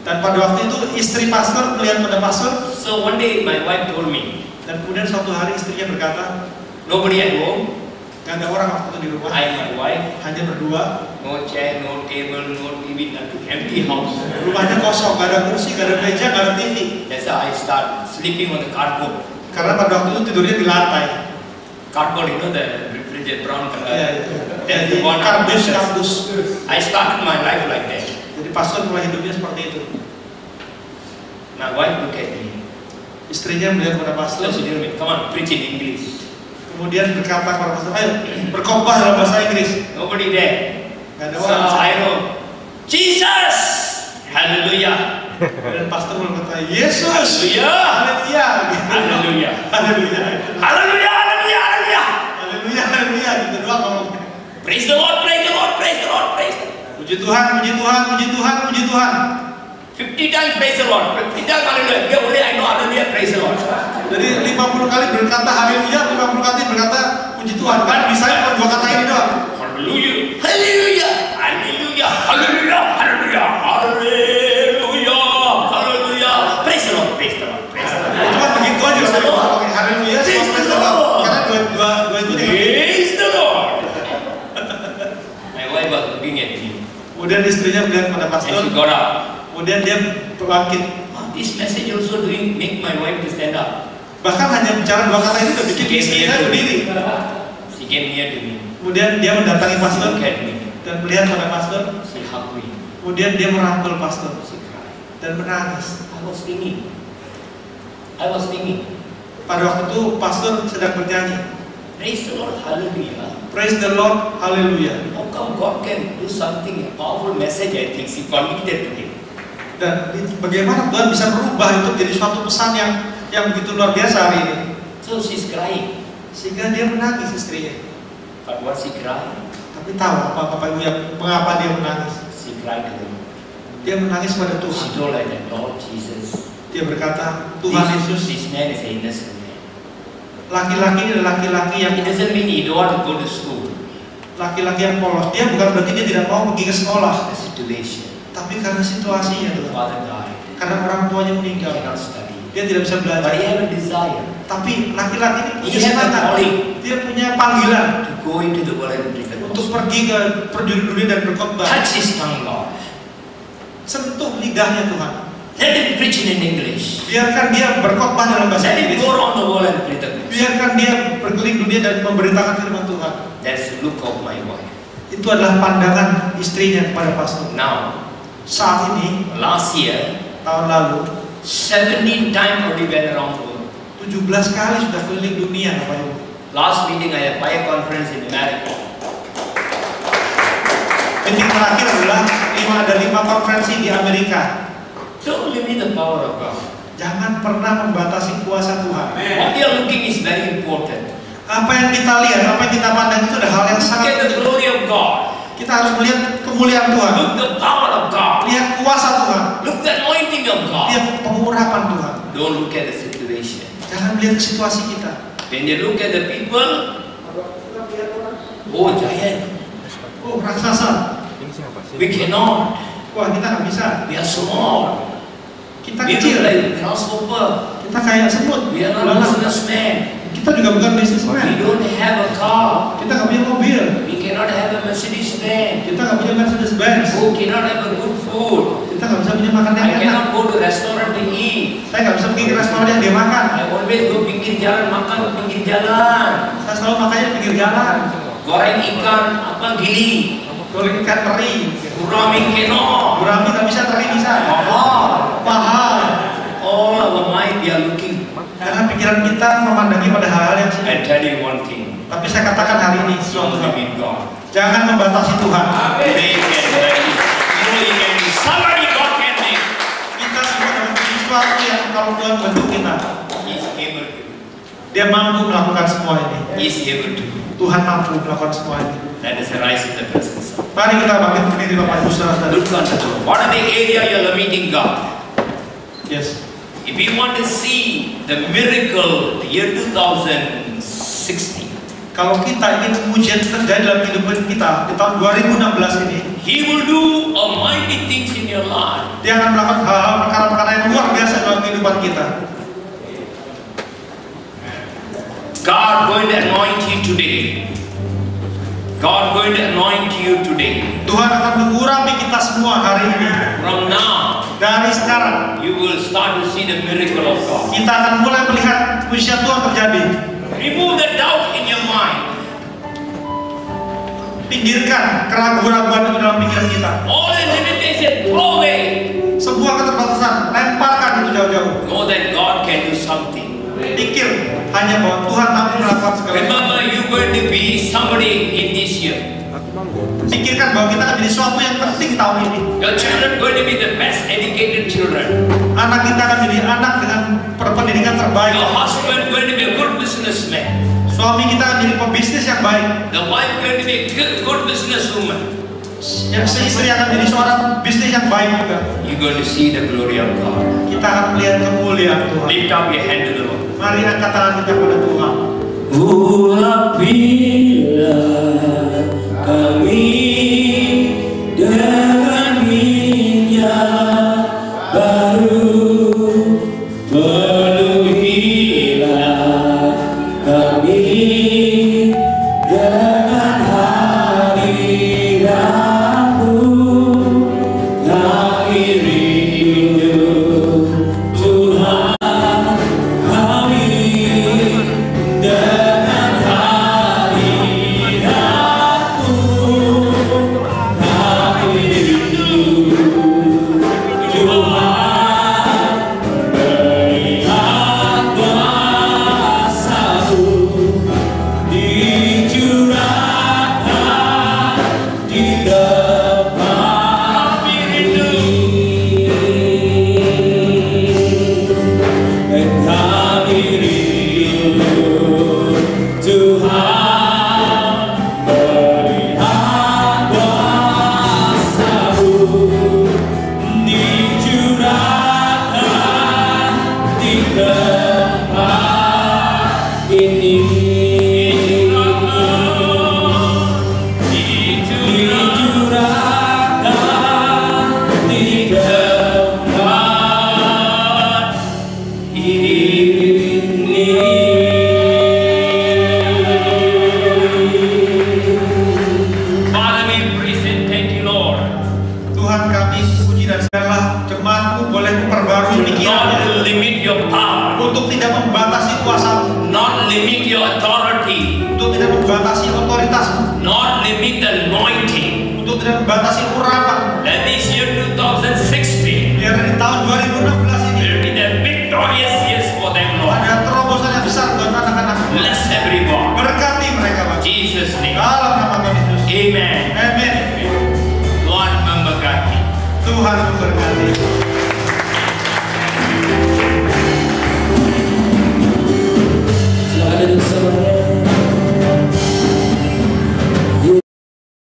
Dan pada waktu itu istri pastor melihat pada pastor. So one day my wife told me. Dan kemudian suatu hari istrinya berkata, nobody at home. Gak ada orang waktu itu di rumah. I and my wife. Hanya berdua. No chair, no table, no TV, nothing. Empty house. Rumahnya kosong, gak ada kursi, gak ada meja, gak ada TV. That's how I start sleeping on the cardboard. Karena pada waktu itu tidurnya di lantai. Cardboard itu the refrigerator brown color. That's the one. Kardus. I started my life like that. Jadi pastor mulai hidupnya seperti itu. My wife look at me. Istrinya melihat pada pastor. Come on, preach in English. Kemudian berkata kepada pastor, ayo berkhotbah dalam bahasa Inggris. Nobody there. Gak ada orang. So I know, Jesus, Hallelujah. Dan pastor berkata, Yesus, Hallelujah, Haleluya, Hallelujah, Haleluya, Hallelujah, Hallelujah, Hallelujah, Haleluya, Haleluya. Gitu doang ngomongnya. Praise the Lord, praise the Lord, praise the Lord, praise the Lord. Puji Tuhan, puji Tuhan, puji Tuhan, puji Tuhan. 50 times praise the Lord, 50 times Hallelujah. Yeah, only I know Hallelujah, praise the Lord. Jadi 50 kali berkata Haleluya, 50 kali berkata puji Tuhan. Kan bisa cuma 2 kata ini doang. Hallelujah, Hallelujah, Hallelujah, Hallelujah, Hallelujah, Hallelujah, Hallelujah. Praise the Lord, praise the Lord, praise the Lord. Cuma begitu aja. Haleluya, Praise the Lord. karena dua itu nih. Praise the Lord. My wife was looking at me. Kemudian istrinya melihat pada pastor. And she got up. Kemudian dia bangkit. This message also doing make my wife to stand up. Bahkan hanya bicara 2 kata itu udah bikin istrinya berdiri. She came near to me. Kemudian dia mendatangi pastor Look at me. dan melihat pada pastor. She hugged me. Kemudian dia merangkul pastor She cried. dan menangis. I was thinking. Pada waktu itu pastor sedang bernyanyi. Praise the Lord, Hallelujah. Praise the Lord, Hallelujah. How come God can do something, a powerful message? I think she convicted to him. Dan bagaimana Tuhan bisa berubah itu jadi suatu pesan yang begitu luar biasa hari ini. So she's crying. Sehingga dia menangis istrinya. But what she cried? Tapi tahu apa Bapak Ibu yang mengapa dia menangis? She cried to the Lord. Dia menangis pada She Tuhan. told like that, Lord Jesus. Dia berkata, Tuhan Yesus, This man is an innocent man. laki-laki ini adalah laki-laki yang It doesn't mean he don't want to go to school. laki-laki yang polos. Dia bukan berarti dia tidak mau pergi ke sekolah, The situation. tapi karena situasinya The Tuhan. father died. Karena orang tuanya He meninggal, cannot study. dia tidak bisa But belajar. he had a desire Tapi laki-laki ini punya He had a semangat. calling. Dia punya panggilan to go into the world and preach the untuk gospel. pergi ke penjuru dunia dan berkhotbah. Touch his tongue, Lord. Sentuh lidahnya Tuhan. Let him preach in English. Biarkan dia berkhotbah dalam bahasa Let him Inggris. go around the world and preach the gospel. Biarkan dia berkeliling dunia dan memberitakan firman Tuhan. That's the look of my wife. Itu adalah pandangan istrinya kepada pastor. Now, Saat ini, last year, tahun lalu, 17 times already went around the world. 17 kali sudah keliling dunia, Bapak Ibu. Last meeting I had fire conference in America. Meeting terakhir adalah ada 5 konferensi di Amerika. Don't limit the power of God. Jangan pernah membatasi kuasa Tuhan. What you are looking is very important. Apa yang kita lihat, apa yang kita pandang itu adalah hal yang Look sangat at the glory of God. Kita harus melihat kemuliaan Tuhan. Look the power of God. Lihat kuasa Tuhan. Look the anointing of God. Lihat pengurapan Tuhan. Don't look at the situation. Jangan melihat situasi kita. When you look at the people, oh giant, Oh, raksasa. we cannot. Wah, kita nggak bisa. We are small. Kita We kecil. look like grasshopper. Kita kayak semut. We are not Belalang. businessmen. Kita juga bukan We bisnismen. don't have a car. Kita nggak punya mobil. We cannot have a Mercedes Benz. Kita nggak punya Mercedes Benz. We cannot have a good food. Kita nggak bisa punya makan yang I enak. cannot go to restaurant to eat. Saya nggak bisa pergi ke restoran yang dia makan. I always go pinggir jalan makan di pinggir jalan. Saya selalu makannya di pinggir jalan. Goreng ikan apa gili. Goreng ikan teri. Gurami keno. Gurami nggak bisa, teri bisa. Mahal. Mahal. All our mind we are looking. Karena pikiran kita memandangi pada hal-hal yang I tell you one thing. Tapi saya katakan hari ini sesuatu Don't limit God. jangan membatasi Tuhan. They can make it. Only can be somebody God can make. Kita semua dapat sesuatu yang kalau Tuhan bentuk kita, He's able to. Dia mampu melakukan semua ini. He's able to. Tuhan mampu melakukan semua ini. Let us rise in the presence of Mari kita bangkit berdiri Bapak Ibu Saudara. Look unto the Lord. What are the area you're limiting God? Yes. If you want to see the miracle, the year 2016, Kalau kita ingin pujian terjadi dalam kehidupan kita di tahun 2016 ini, He will do a mighty things in your life. Dia akan melakukan hal-hal perkara-perkara yang luar biasa dalam kehidupan kita. God going to anoint you today. God going to anoint you today. Tuhan akan mengurapi kita semua hari ini. From now, Dari sekarang, you will start to see the miracle of God. kita akan mulai melihat mujizat Tuhan terjadi. Remove the doubt in your mind. Pinggirkan keraguan-keraguan itu dalam pikiran kita. All the limitation, throw away. Sebuah keterbatasan, lemparkan itu jauh-jauh. Know that God can do something. Pikir hanya bahwa Tuhan mampu melakukan segala sesuatu. Remember, you're going to be somebody in this year. Pikirkan bahwa kita akan menjadi sesuatu yang penting tahun ini. Your children going to be the best educated children. Anak kita akan menjadi anak dengan pendidikan terbaik. Your husband going to be a good businessman. Suami kita akan menjadi pebisnis yang baik. The wife going to be a good businesswoman. Yang istri akan menjadi seorang bisnis yang baik juga. You're going to see the glory of God. Kita akan melihat kemuliaan Tuhan. Lift up your hand to the Lord. Mari angkat tangan kita kepada Tuhan. Urapilah kami dengan minyak baru, penuhilah kami dengan hadirat-Mu. Kami rindu Tuhan, kami dengan hadirat-Mu. Kami rindu Tuhan, melihat kuasa-Mu dicurahkan di depan kami. Dan kami rindu Tuhan, melihat kuasa-Mu dicurahkan di tempat ini. Dicurahkan di tempat ini. Father, we praise and thank you, Lord. Tuhan kami puji dan segala jemaat-Mu boleh memperbarui Not pikirannya to limit your power, untuk tidak membatasi kuasa-Mu, not limit your authority, untuk tidak membatasi otoritas-Mu, not limit the anointing. untuk tidak membatasi urapan. That this year 2016 Biar di tahun 2016 ini will be the victorious years for them, Lord. ada terobosan yang besar buat anak-anak-Mu. Bless everyone. Berkati mereka, Pak. Jesus' name. Dalam nama Tuhan Yesus. Amen. Amin. Tuhan memberkati. Tuhan memberkati.